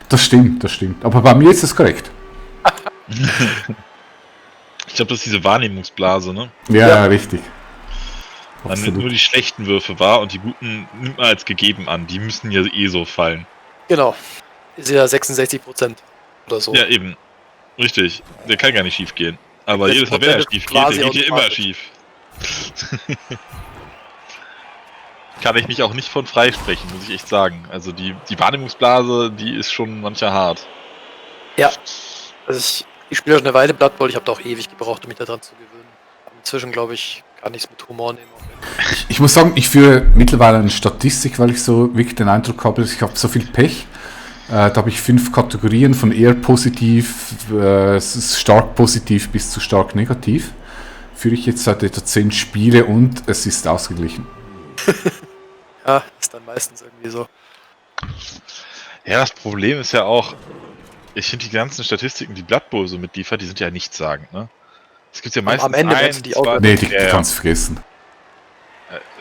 [SPEAKER 1] Das stimmt. Aber bei mir ist es korrekt.
[SPEAKER 3] Ich glaube, das ist diese Wahrnehmungsblase, ne?
[SPEAKER 1] Ja, richtig.
[SPEAKER 3] Man nimmt nur die schlechten Würfe wahr und die guten nimmt man als gegeben an. Die müssen ja eh so fallen.
[SPEAKER 2] Genau. Ist ja 66% oder so.
[SPEAKER 3] Ja, eben. Richtig. Der kann gar nicht schief gehen. Aber jedes Mal, wenn er schief geht, der geht ja immer schief. Kann ich mich auch nicht von freisprechen, muss ich echt sagen. Also die Wahrnehmungsblase, die ist schon mancher hart.
[SPEAKER 2] Ja. Also ich spiele schon eine Weile Blood Bowl, ich habe da auch ewig gebraucht, um mich daran zu gewöhnen. Aber inzwischen, glaube ich, kann ich es mit Humor nehmen.
[SPEAKER 1] Ich muss sagen, ich führe mittlerweile eine Statistik, weil ich so wirklich den Eindruck habe, ich habe so viel Pech. Da habe ich 5 Kategorien von eher positiv, stark positiv bis zu stark negativ. Führe ich jetzt seit etwa 10 Spiele und es ist ausgeglichen.
[SPEAKER 2] Ja, ist dann meistens irgendwie so.
[SPEAKER 3] Ja, das Problem ist ja auch, ich finde die ganzen Statistiken, die Blood Bowl so mitliefert, die sind ja nichtssagend, ne? Es gibt ja meistens
[SPEAKER 2] am Ende werden die auch.
[SPEAKER 1] Nee, die kannst du vergessen.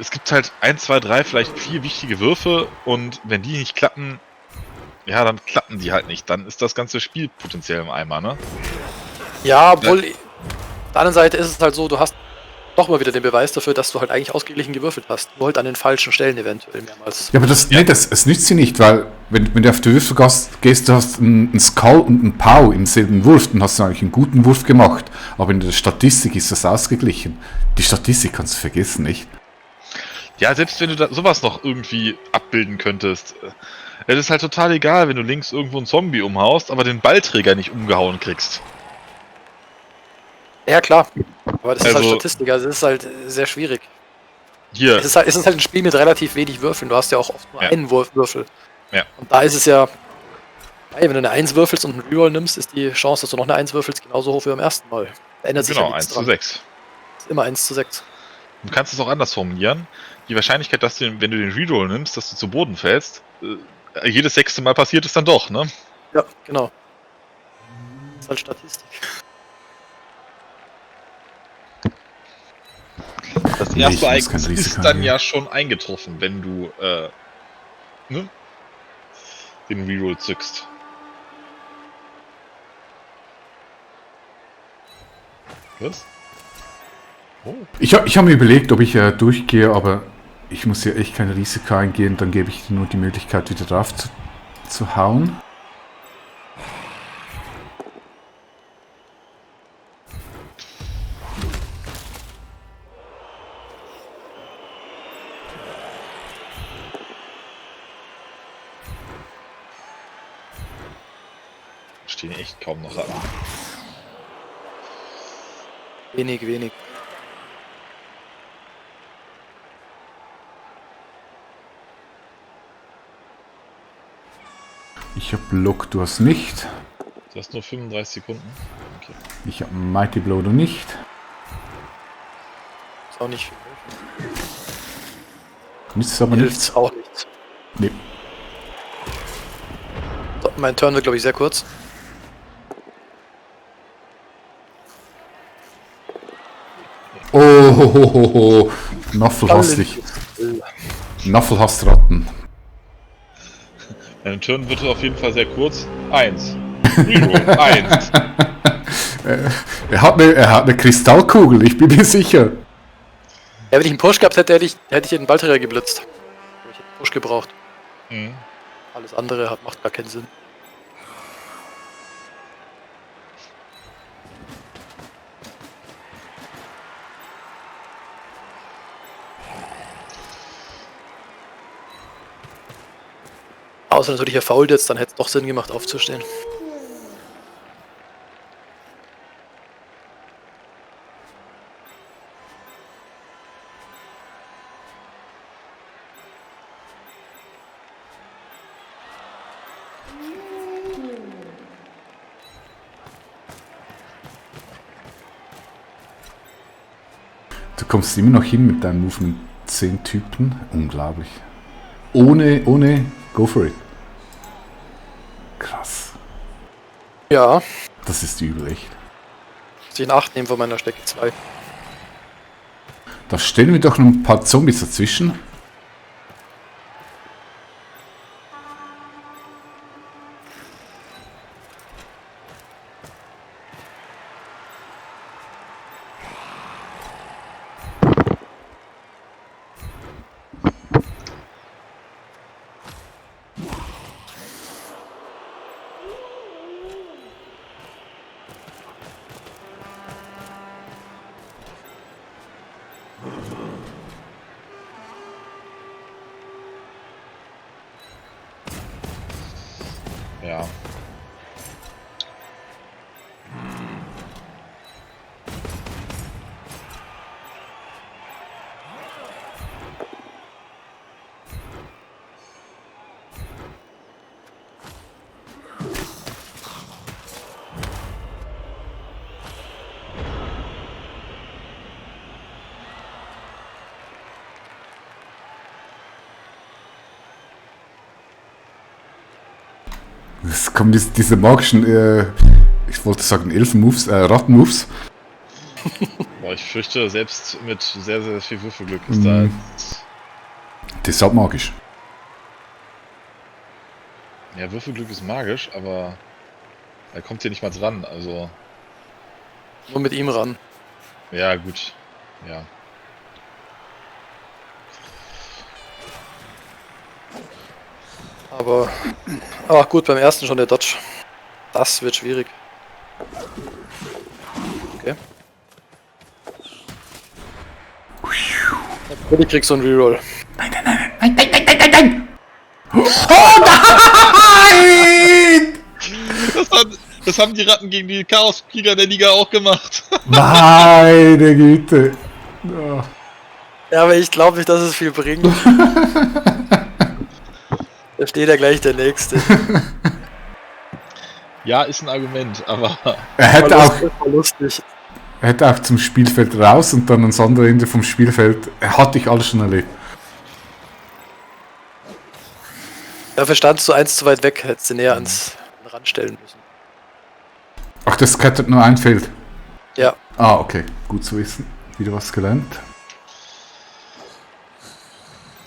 [SPEAKER 3] Es gibt halt 1, 2, 3, vielleicht 4 wichtige Würfe und wenn die nicht klappen, ja, dann klappen die halt nicht. Dann ist das ganze Spiel potenziell im Eimer, ne?
[SPEAKER 2] Ja, obwohl, auf der anderen Seite ist es halt so, du hast doch mal wieder den Beweis dafür, dass du halt eigentlich ausgeglichen gewürfelt hast. Nur halt an den falschen Stellen eventuell mehrmals.
[SPEAKER 1] Ja, aber das nützt sie nicht, weil wenn du auf die Würfel gehst, du hast einen Skull und einen Pow im selben Wurf, dann hast du eigentlich einen guten Wurf gemacht. Aber in der Statistik ist das ausgeglichen. Die Statistik kannst du vergessen, nicht?
[SPEAKER 3] Ja, selbst wenn du da sowas noch irgendwie abbilden könntest. Es ist halt total egal, wenn du links irgendwo einen Zombie umhaust, aber den Ballträger nicht umgehauen kriegst.
[SPEAKER 2] Ja, klar. Aber das ist halt Statistik, also es ist halt sehr schwierig.
[SPEAKER 3] Hier.
[SPEAKER 2] Es ist halt ein Spiel mit relativ wenig Würfeln. Du hast ja auch oft nur einen Würfel.
[SPEAKER 3] Ja.
[SPEAKER 2] Und da ist es ja, wenn du eine 1 würfelst und einen Reroll nimmst, ist die Chance, dass du noch eine 1 würfelst, genauso hoch wie beim ersten Mal. Da ändert sich ja nichts
[SPEAKER 3] 1 zu
[SPEAKER 2] dran.
[SPEAKER 3] 6.
[SPEAKER 2] Ist immer 1 zu 6.
[SPEAKER 3] Du kannst es auch anders formulieren. Die Wahrscheinlichkeit, dass du, wenn du den Reroll nimmst, dass du zu Boden fällst, jedes 6. Mal passiert es dann doch, ne?
[SPEAKER 2] Ja, genau. Das ist halt Statistik.
[SPEAKER 3] Das erste Ereignis ist dann ja schon eingetroffen, wenn du den Reroll zückst. Was? Oh.
[SPEAKER 1] Ich hab mir überlegt, ob ich durchgehe, aber ich muss ja echt kein Risiko eingehen, dann gebe ich dir nur die Möglichkeit, wieder drauf zu hauen.
[SPEAKER 3] Stehen echt kaum noch an.
[SPEAKER 2] Wenig.
[SPEAKER 1] Ich hab Lock, du hast nicht.
[SPEAKER 3] Du hast nur 35 Sekunden. Okay.
[SPEAKER 1] Ich hab Mighty Blow, du nicht.
[SPEAKER 2] Ist auch nicht viel.
[SPEAKER 1] Nützt aber nichts.
[SPEAKER 2] Hilft's auch nichts.
[SPEAKER 1] Nee.
[SPEAKER 2] So, mein Turn wird, glaube ich, sehr kurz.
[SPEAKER 1] Oh, Naffel hasst dich. Naffel hasst Ratten.
[SPEAKER 3] Dein Turn wird auf jeden Fall sehr kurz. 1. Reroll. 1.
[SPEAKER 1] Er hat eine Kristallkugel, ich bin mir sicher.
[SPEAKER 2] Ja, wenn ich einen Push gehabt hätte, hätte ich den Ballträger geblitzt. Aber ich hätte einen Push gebraucht.
[SPEAKER 3] Mhm.
[SPEAKER 2] Alles andere macht gar keinen Sinn. Außer natürlich, er fault jetzt, dann hätte es doch Sinn gemacht, aufzustehen.
[SPEAKER 1] Du kommst immer noch hin mit deinem Movement 10 Typen. Unglaublich. Ohne, go for it. Krass.
[SPEAKER 2] Ja,
[SPEAKER 1] Das ist übel, echt.
[SPEAKER 2] muss ich in Acht nehmen von meiner Stecke 2.
[SPEAKER 1] Da stellen wir doch noch ein paar Zombies dazwischen.
[SPEAKER 3] Ja.
[SPEAKER 1] Es kommen diese magischen, ich wollte sagen Elfen-Moves, Ratten-Moves.
[SPEAKER 3] Boah, ich fürchte, selbst mit sehr, sehr viel Würfelglück ist da jetzt...
[SPEAKER 1] Das ist halt magisch.
[SPEAKER 3] Ja, Würfelglück ist magisch, aber er kommt hier nicht mal dran, also...
[SPEAKER 2] Nur mit ihm ran.
[SPEAKER 3] Ja, gut. Ja.
[SPEAKER 2] Aber, ach gut, beim ersten schon der Dodge. Das wird schwierig. Okay. Ich krieg so einen Reroll.
[SPEAKER 1] Nein! Oh nein!
[SPEAKER 3] Das haben die Ratten gegen die Chaoskrieger der Liga auch gemacht.
[SPEAKER 1] Meine Güte. Oh.
[SPEAKER 2] Ja, aber ich glaube nicht, dass es viel bringt. Da steht ja gleich der Nächste.
[SPEAKER 3] Ja, ist ein Argument, aber...
[SPEAKER 1] Er hätte auch,
[SPEAKER 2] War lustig.
[SPEAKER 1] er hätte auch zum Spielfeld raus und dann ans andere Ende vom Spielfeld. Hatte ich alles schon erlebt.
[SPEAKER 2] Dafür standst du eins zu weit weg, hättest du näher ans Rand stellen müssen.
[SPEAKER 1] Ach, das kettet nur ein Feld.
[SPEAKER 2] Ja.
[SPEAKER 1] Ah, okay. Gut zu wissen. Wieder was gelernt.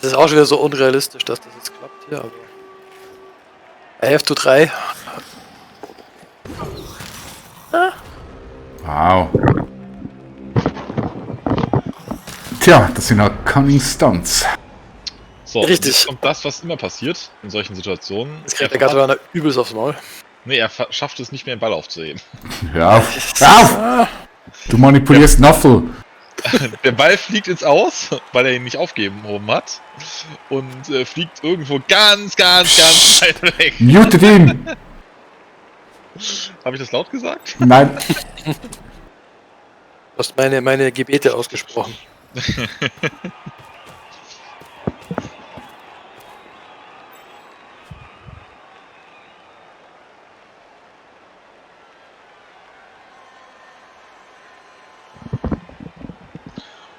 [SPEAKER 2] Das ist auch schon wieder so unrealistisch, dass das jetzt klappt hier, aber... I have to try.
[SPEAKER 1] Wow. Tja, das sind halt Cunning Stunts.
[SPEAKER 3] So,
[SPEAKER 2] Richtig.
[SPEAKER 3] jetzt kommt das, was immer passiert in solchen Situationen.
[SPEAKER 2] Jetzt kriegt der Gatulaner übelst aufs Maul.
[SPEAKER 3] Nee, er schafft es nicht mehr, den Ball aufzuheben.
[SPEAKER 1] Hör auf! Hör auf! Du manipulierst Nuffle.
[SPEAKER 3] Der Ball fliegt ins Aus, weil er ihn nicht aufgeben hat. Und fliegt irgendwo ganz weit weg.
[SPEAKER 1] Mutet ihn!
[SPEAKER 3] Habe ich das laut gesagt?
[SPEAKER 1] Nein.
[SPEAKER 2] Du hast meine Gebete ausgesprochen.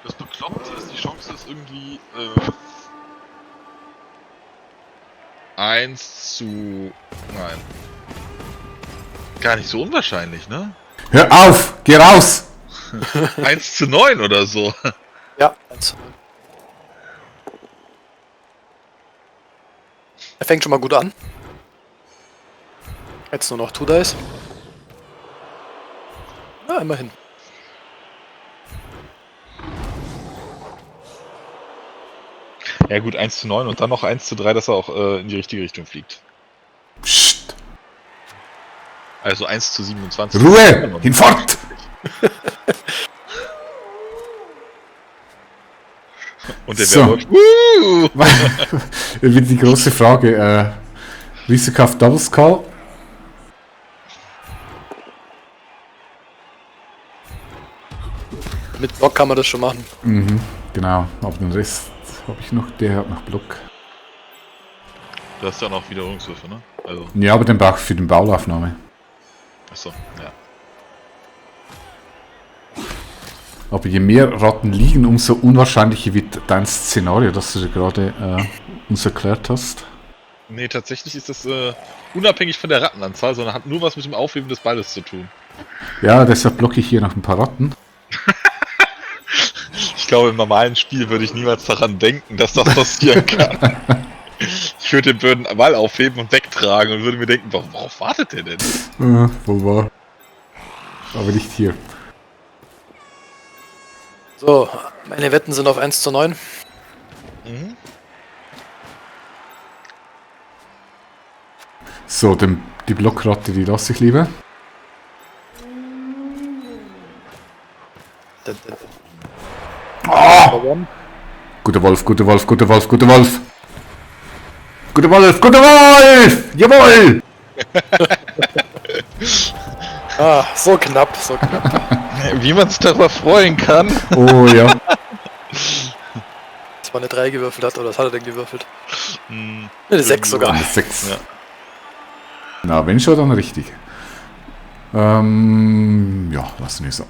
[SPEAKER 3] Das Bekloppte ist, die Chance ist irgendwie 1 zu... Nein. Gar nicht so unwahrscheinlich, ne?
[SPEAKER 1] Hör auf! Geh raus!
[SPEAKER 3] 1 zu 9 oder so.
[SPEAKER 2] Ja, 1. Er fängt schon mal gut an. Jetzt nur noch 2 Dice. Ja, immerhin.
[SPEAKER 3] Ja gut, 1 zu 9 und dann noch 1 zu 3, dass er auch in die richtige Richtung fliegt.
[SPEAKER 1] Psst!
[SPEAKER 3] Also 1 zu 27.
[SPEAKER 1] Ruhe! Hinfort!
[SPEAKER 3] Und der
[SPEAKER 1] So.
[SPEAKER 3] Werwolf...
[SPEAKER 1] Wieder die große Frage. Risikohaft Double Skull.
[SPEAKER 2] Mit Block kann man das schon machen.
[SPEAKER 1] Mhm, genau. Aber den Rest habe ich noch. Der hat noch Block.
[SPEAKER 3] Du hast ja noch Wiederholungswürfe, ne? Also,
[SPEAKER 1] Ja, aber den brauche ich für den Baulaufnahme.
[SPEAKER 3] achso, ja.
[SPEAKER 1] Aber je mehr Ratten liegen, umso unwahrscheinlicher wird dein Szenario, das du gerade uns erklärt hast.
[SPEAKER 3] Nee, tatsächlich ist das unabhängig von der Rattenanzahl, sondern hat nur was mit dem Aufheben des Balles zu tun.
[SPEAKER 1] Ja, deshalb blocke ich hier noch ein paar Ratten.
[SPEAKER 3] Ich glaube, im normalen Spiel würde ich niemals daran denken, dass das passieren kann. Ich würde den Ball aufheben und wegtragen und würde mir denken, worauf wartet der denn?
[SPEAKER 1] Wohl wahr. Aber nicht hier.
[SPEAKER 2] So, meine Wetten sind auf 1 zu 9.
[SPEAKER 3] Mhm.
[SPEAKER 1] So, die Blockratte, die lasse ich lieber.
[SPEAKER 2] Oh!
[SPEAKER 1] Guter Wolf, guter Wolf, guter Wolf, guter Wolf! Guter Wolf, guter Wolf! Jawohl!
[SPEAKER 2] Ah, so knapp, so knapp.
[SPEAKER 3] Wie man sich darüber freuen kann.
[SPEAKER 1] Oh ja.
[SPEAKER 2] Das war eine 3 gewürfelt hat, oder was hat er denn gewürfelt?
[SPEAKER 3] Hm,
[SPEAKER 2] Eine 6 sogar.
[SPEAKER 1] Eine 6.
[SPEAKER 3] Ja.
[SPEAKER 1] Na, wenn schon, dann richtig. Ja, lassen wir so.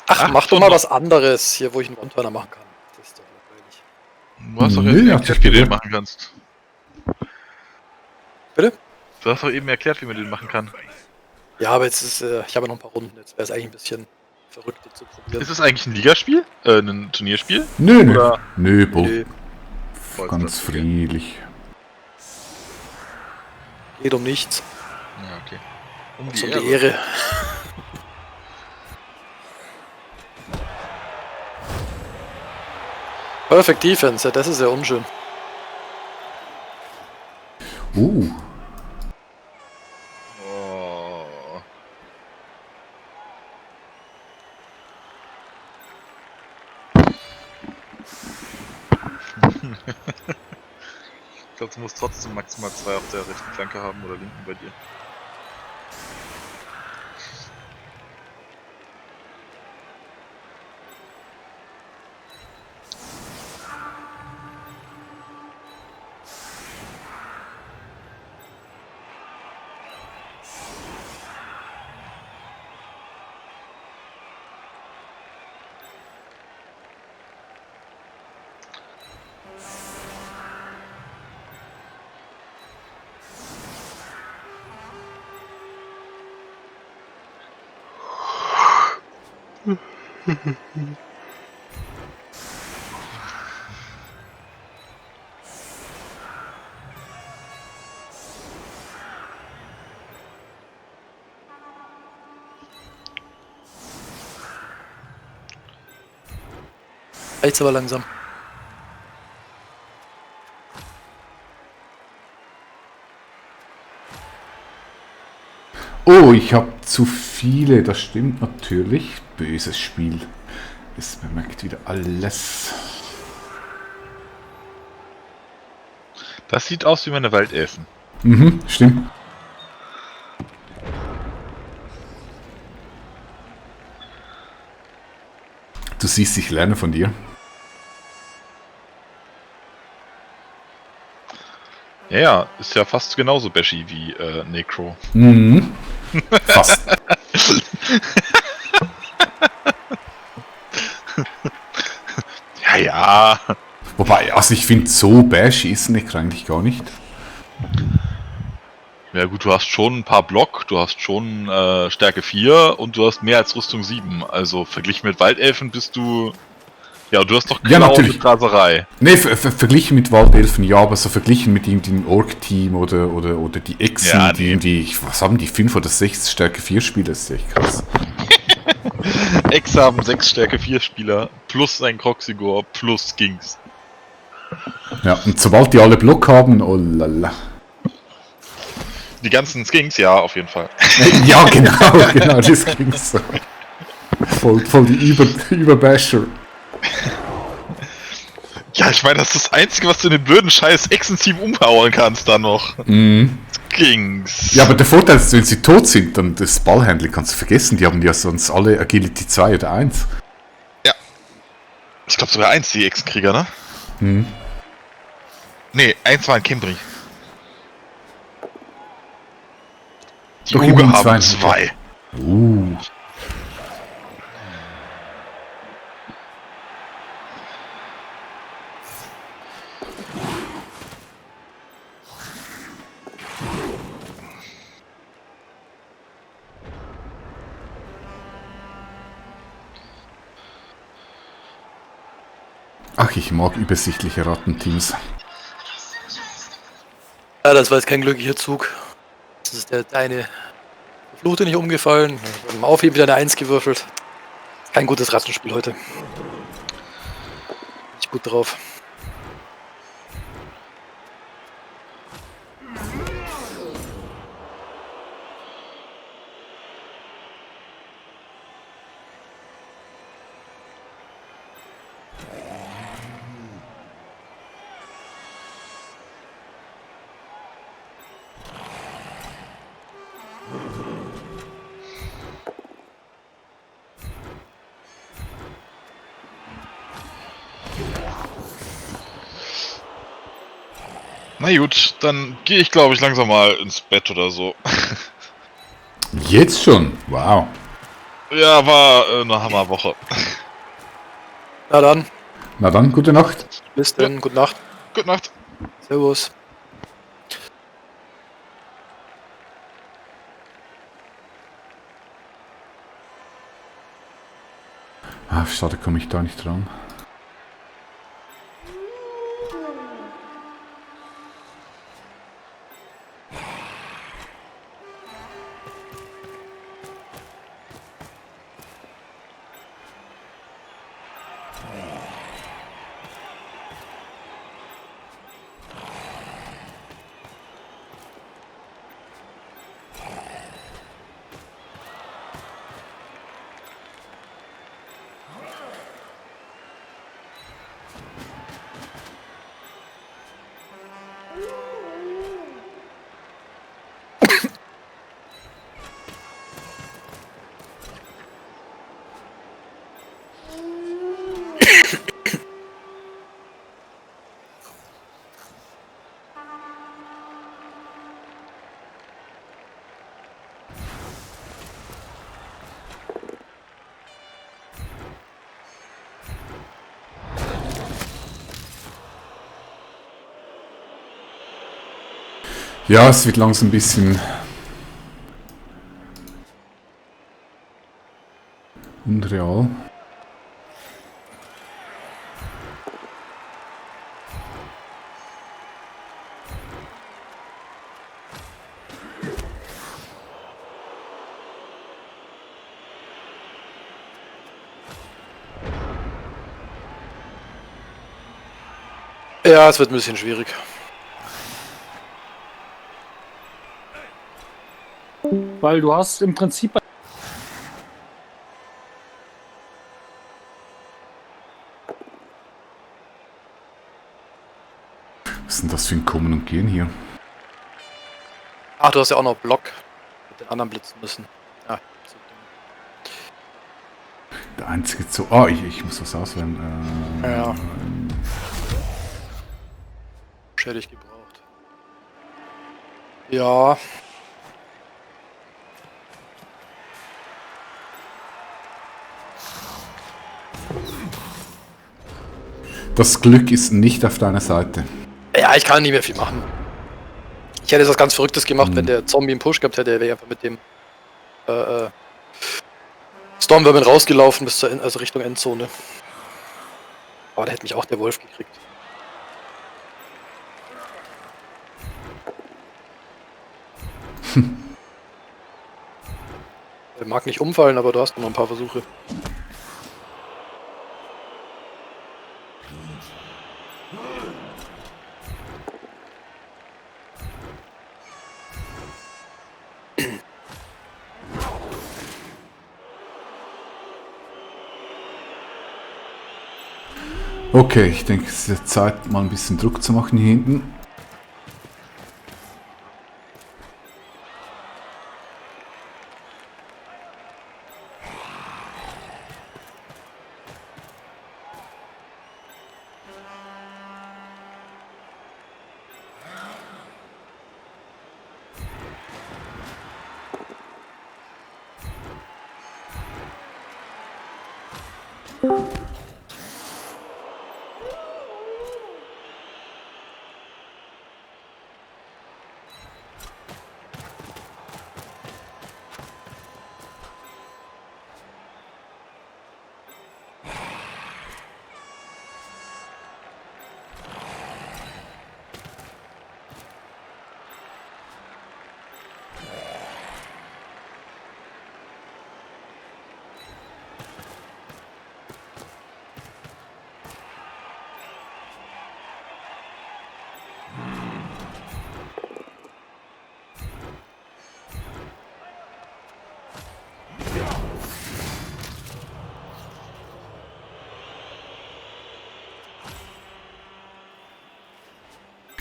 [SPEAKER 2] Ach, mach doch
[SPEAKER 3] schon
[SPEAKER 2] mal
[SPEAKER 3] noch.
[SPEAKER 2] was anderes hier, wo ich einen One-Turner machen kann. Das ist doch langweilig.
[SPEAKER 3] Du hast doch
[SPEAKER 1] Nee,
[SPEAKER 3] jetzt
[SPEAKER 1] hat
[SPEAKER 3] erklärt,
[SPEAKER 1] sich
[SPEAKER 3] wie du den
[SPEAKER 1] bewährt.
[SPEAKER 3] machen kannst.
[SPEAKER 2] Bitte?
[SPEAKER 3] Du hast doch eben erklärt, wie man den machen kann.
[SPEAKER 2] Ja, aber jetzt ist, ich habe noch ein paar Runden. Jetzt wäre es eigentlich ein bisschen verrückt, den zu probieren.
[SPEAKER 3] Ist es eigentlich ein Ligaspiel? Ein Turnierspiel?
[SPEAKER 1] Nö, nö.
[SPEAKER 3] Oder-
[SPEAKER 1] Nö,
[SPEAKER 2] Nee,
[SPEAKER 1] ganz friedlich.
[SPEAKER 2] geht um nichts.
[SPEAKER 3] Ja, okay. Um
[SPEAKER 2] Es geht um die Ehre. Perfect Defense, ja, das ist ja unschön.
[SPEAKER 3] Oh. Ich glaube, du musst trotzdem maximal 2 auf der rechten Flanke haben oder linken bei dir.
[SPEAKER 2] Reicht's aber langsam.
[SPEAKER 1] Oh, ich habe zu viele. Das stimmt natürlich. Böses Spiel. Es bemerkt wieder alles.
[SPEAKER 3] Das sieht aus wie meine Waldelfen.
[SPEAKER 1] Mhm, stimmt. Du siehst, ich lerne von dir.
[SPEAKER 3] Ja, ja, ist ja fast genauso bashy wie Necro.
[SPEAKER 1] Mhm. Fast.
[SPEAKER 3] Ja, ja.
[SPEAKER 1] Wobei, also ich finde, so bashy ist Nick eigentlich gar nicht.
[SPEAKER 3] Ja gut, du hast schon ein paar Block, du hast schon Stärke 4 und du hast mehr als Rüstung 7. Also verglichen mit Waldelfen bist du... Ja, du hast doch
[SPEAKER 1] Ja, natürlich.
[SPEAKER 3] mit Raserei.
[SPEAKER 1] Ne, verglichen mit Waldelfen, ja, aber so verglichen mit dem Ork-Team oder die Echsen,
[SPEAKER 3] Ja,
[SPEAKER 1] die
[SPEAKER 3] nee.
[SPEAKER 1] irgendwie, was haben die, 5 oder 6 Stärke 4 Spieler, das ist echt krass.
[SPEAKER 3] Ex haben 6 Stärke 4 Spieler, plus ein Croxigor, plus Kings.
[SPEAKER 1] Ja, und sobald die alle Block haben, oh lala.
[SPEAKER 3] Die ganzen Skinks, ja, auf jeden Fall.
[SPEAKER 1] Ja, genau, das ging so. Voll die Überbasher.
[SPEAKER 3] Ja, ich meine, das ist das Einzige, was du in den blöden Scheiß Echsen-Team umhauen kannst dann noch.
[SPEAKER 1] Mhm.
[SPEAKER 3] Kings.
[SPEAKER 1] Ja, aber der Vorteil ist, wenn sie tot sind, dann das Ballhandling kannst du vergessen. Die haben ja sonst alle Agility 2 oder 1.
[SPEAKER 3] Ich glaube sogar 1, die Echsenkrieger, ne?
[SPEAKER 1] Mhm.
[SPEAKER 3] Ne, 1 war ein Kimbri. Die
[SPEAKER 1] Doch,
[SPEAKER 3] Uge
[SPEAKER 1] immerhin
[SPEAKER 3] haben
[SPEAKER 1] zwei.
[SPEAKER 3] 2.
[SPEAKER 1] Ach, ich mag übersichtliche Rattenteams.
[SPEAKER 2] Ja, das war jetzt kein glücklicher Zug. Das ist der eine Verfluchte nicht umgefallen. Beim Aufheben wieder eine 1 gewürfelt. Kein gutes Rattenspiel heute. Nicht gut drauf.
[SPEAKER 3] Na gut, dann gehe ich glaube ich langsam mal ins Bett oder so.
[SPEAKER 1] Jetzt schon? Wow.
[SPEAKER 3] Ja, war eine Hammerwoche.
[SPEAKER 2] Na dann,
[SPEAKER 1] Na dann, gute Nacht.
[SPEAKER 2] bis dann, gute Nacht.
[SPEAKER 3] Gute Nacht.
[SPEAKER 2] Servus.
[SPEAKER 1] Ah, schade, komme ich da nicht dran. Ja, es wird langsam ein bisschen unreal.
[SPEAKER 2] Ja, es wird ein bisschen schwierig.
[SPEAKER 4] Weil du hast im Prinzip
[SPEAKER 1] Was ist denn das für ein Kommen und Gehen hier?
[SPEAKER 2] Ach, du hast ja auch noch Block. Mit den anderen blitzen müssen. Ja, so dumm.
[SPEAKER 1] Der einzige Zoo. Ah, ich muss was auswählen.
[SPEAKER 2] Ja. Schädig gebraucht. Ja.
[SPEAKER 1] Das Glück ist nicht auf deiner Seite.
[SPEAKER 2] Ja, ich kann nicht mehr viel machen. Ich hätte jetzt was ganz Verrücktes gemacht, wenn der Zombie einen Push gehabt hätte, wäre ich einfach mit dem Stormvermin rausgelaufen bis zur also Richtung Endzone. Aber da hätte mich auch der Wolf gekriegt. Er mag nicht umfallen, aber du hast noch ein paar Versuche.
[SPEAKER 1] Okay, ich denke, es ist jetzt Zeit, mal ein bisschen Druck zu machen hier hinten.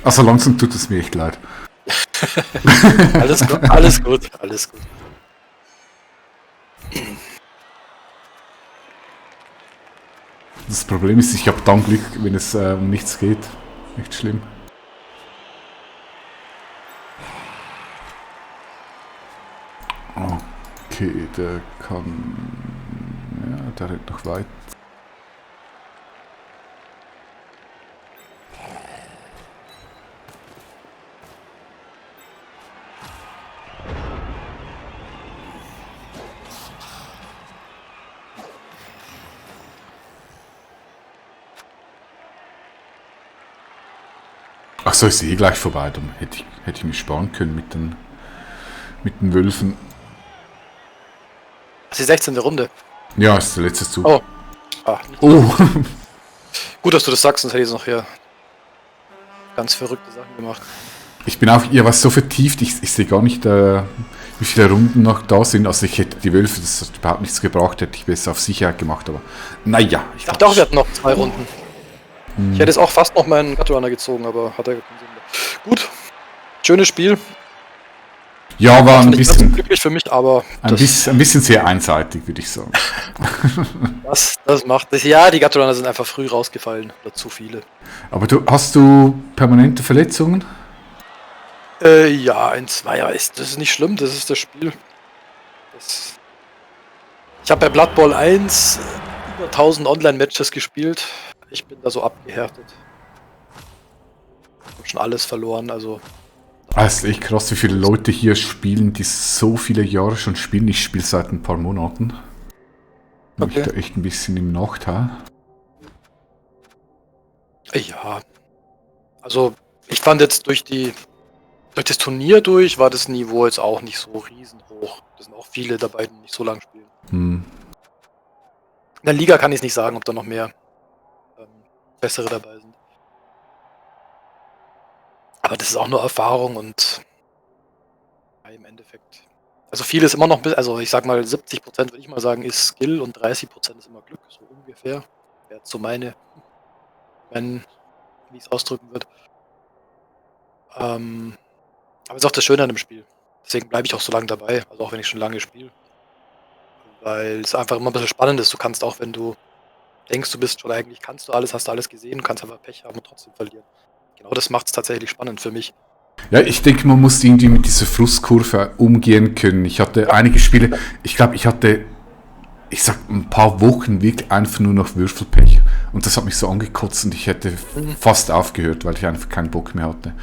[SPEAKER 1] Also langsam tut es mir echt leid.
[SPEAKER 2] Alles gut, alles gut, alles gut.
[SPEAKER 1] Das Problem ist, ich habe dann Glück, wenn es um nichts geht. Echt schlimm. Okay, der kann... Ja, der rennt noch weit. Achso, ist eh gleich vorbei. Dann hätte ich mich sparen können mit den Wölfen.
[SPEAKER 2] Das ist die 16. Runde.
[SPEAKER 1] Ja, ist der letzte Zug.
[SPEAKER 2] Oh. Ah, nicht
[SPEAKER 1] Oh.
[SPEAKER 2] gut, dass du das sagst, sonst hätte ich jetzt noch hier ganz verrückte Sachen gemacht.
[SPEAKER 1] Ich bin auch ihr was so vertieft, ich sehe gar nicht, wie viele Runden noch da sind. Also ich hätte die Wölfe, das hat überhaupt nichts gebraucht, hätte ich besser auf Sicherheit gemacht, aber naja.
[SPEAKER 2] Ich dachte auch, wir hatten noch 2 Runden. Ich hätte jetzt auch fast noch meinen Gutrunner gezogen, aber hat er keinen Sinn mehr. Gut, schönes Spiel.
[SPEAKER 1] Ja, war ein
[SPEAKER 2] Nicht ganz so
[SPEAKER 1] bisschen,
[SPEAKER 2] glücklich für mich, aber
[SPEAKER 1] ein bisschen sehr einseitig, würde ich sagen.
[SPEAKER 2] das macht es. Ja, die Gutrunner sind einfach früh rausgefallen. Oder zu viele.
[SPEAKER 1] Aber hast du permanente Verletzungen?
[SPEAKER 2] Ja, ein Zweier ist. Das ist nicht schlimm, das ist das Spiel. Ich habe bei Blood Bowl 1 über 1000 Online-Matches gespielt. Ich bin da so abgehärtet. Ich habe schon alles verloren, also.
[SPEAKER 1] Es ist echt krass, wie viele Leute hier spielen, die so viele Jahre schon spielen. Ich spiele seit ein paar Monaten. Bin ich da echt ein bisschen im Nachteil.
[SPEAKER 2] Ja. Also, ich fand jetzt durch das Turnier war das Niveau jetzt auch nicht so riesenhoch. Da sind auch viele dabei, die nicht so lange spielen.
[SPEAKER 1] Hm.
[SPEAKER 2] In der Liga kann ich es nicht sagen, ob da noch mehr bessere dabei sind. Aber das ist auch nur Erfahrung und ja, im Endeffekt. Also viel ist immer noch, also ich sag mal 70% würde ich mal sagen, ist Skill und 30% ist immer Glück, so ungefähr. Wäre jetzt so wie ich es ausdrücken würde. Aber es ist auch das Schöne an dem Spiel. Deswegen bleibe ich auch so lange dabei, also auch wenn ich schon lange spiele. Weil es einfach immer ein bisschen spannend ist. Du kannst auch, wenn du denkst, du bist schon eigentlich, kannst du alles, hast du alles gesehen, kannst aber Pech haben und trotzdem verlieren. Genau das macht es tatsächlich spannend für mich.
[SPEAKER 1] Ja, ich denke, man muss irgendwie mit dieser Frustkurve umgehen können. Ich hatte einige Spiele, ich glaube, ich sag ein paar Wochen wirklich einfach nur noch Würfelpech. Und das hat mich so angekotzt und ich hätte fast aufgehört, weil ich einfach keinen Bock mehr hatte.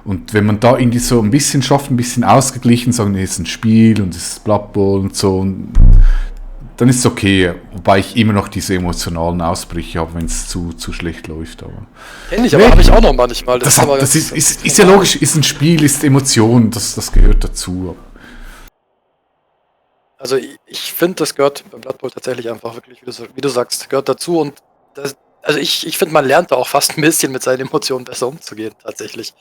[SPEAKER 1] Und wenn man da irgendwie so ein bisschen schafft, ein bisschen ausgeglichen, sagen, es ist ein Spiel und es ist Blood Bowl und so, und dann ist es okay. Wobei ich immer noch diese emotionalen Ausbrüche habe, wenn es zu schlecht läuft. Aber
[SPEAKER 2] Kenn ich, aber habe ich auch noch manchmal.
[SPEAKER 1] das ist ja logisch, ist ein Spiel, ist Emotion, das gehört dazu.
[SPEAKER 2] Also ich finde, das gehört beim Blood Bowl tatsächlich einfach wirklich, wie du sagst, gehört dazu. Und also ich finde, man lernt da auch fast ein bisschen mit seinen Emotionen besser umzugehen, tatsächlich.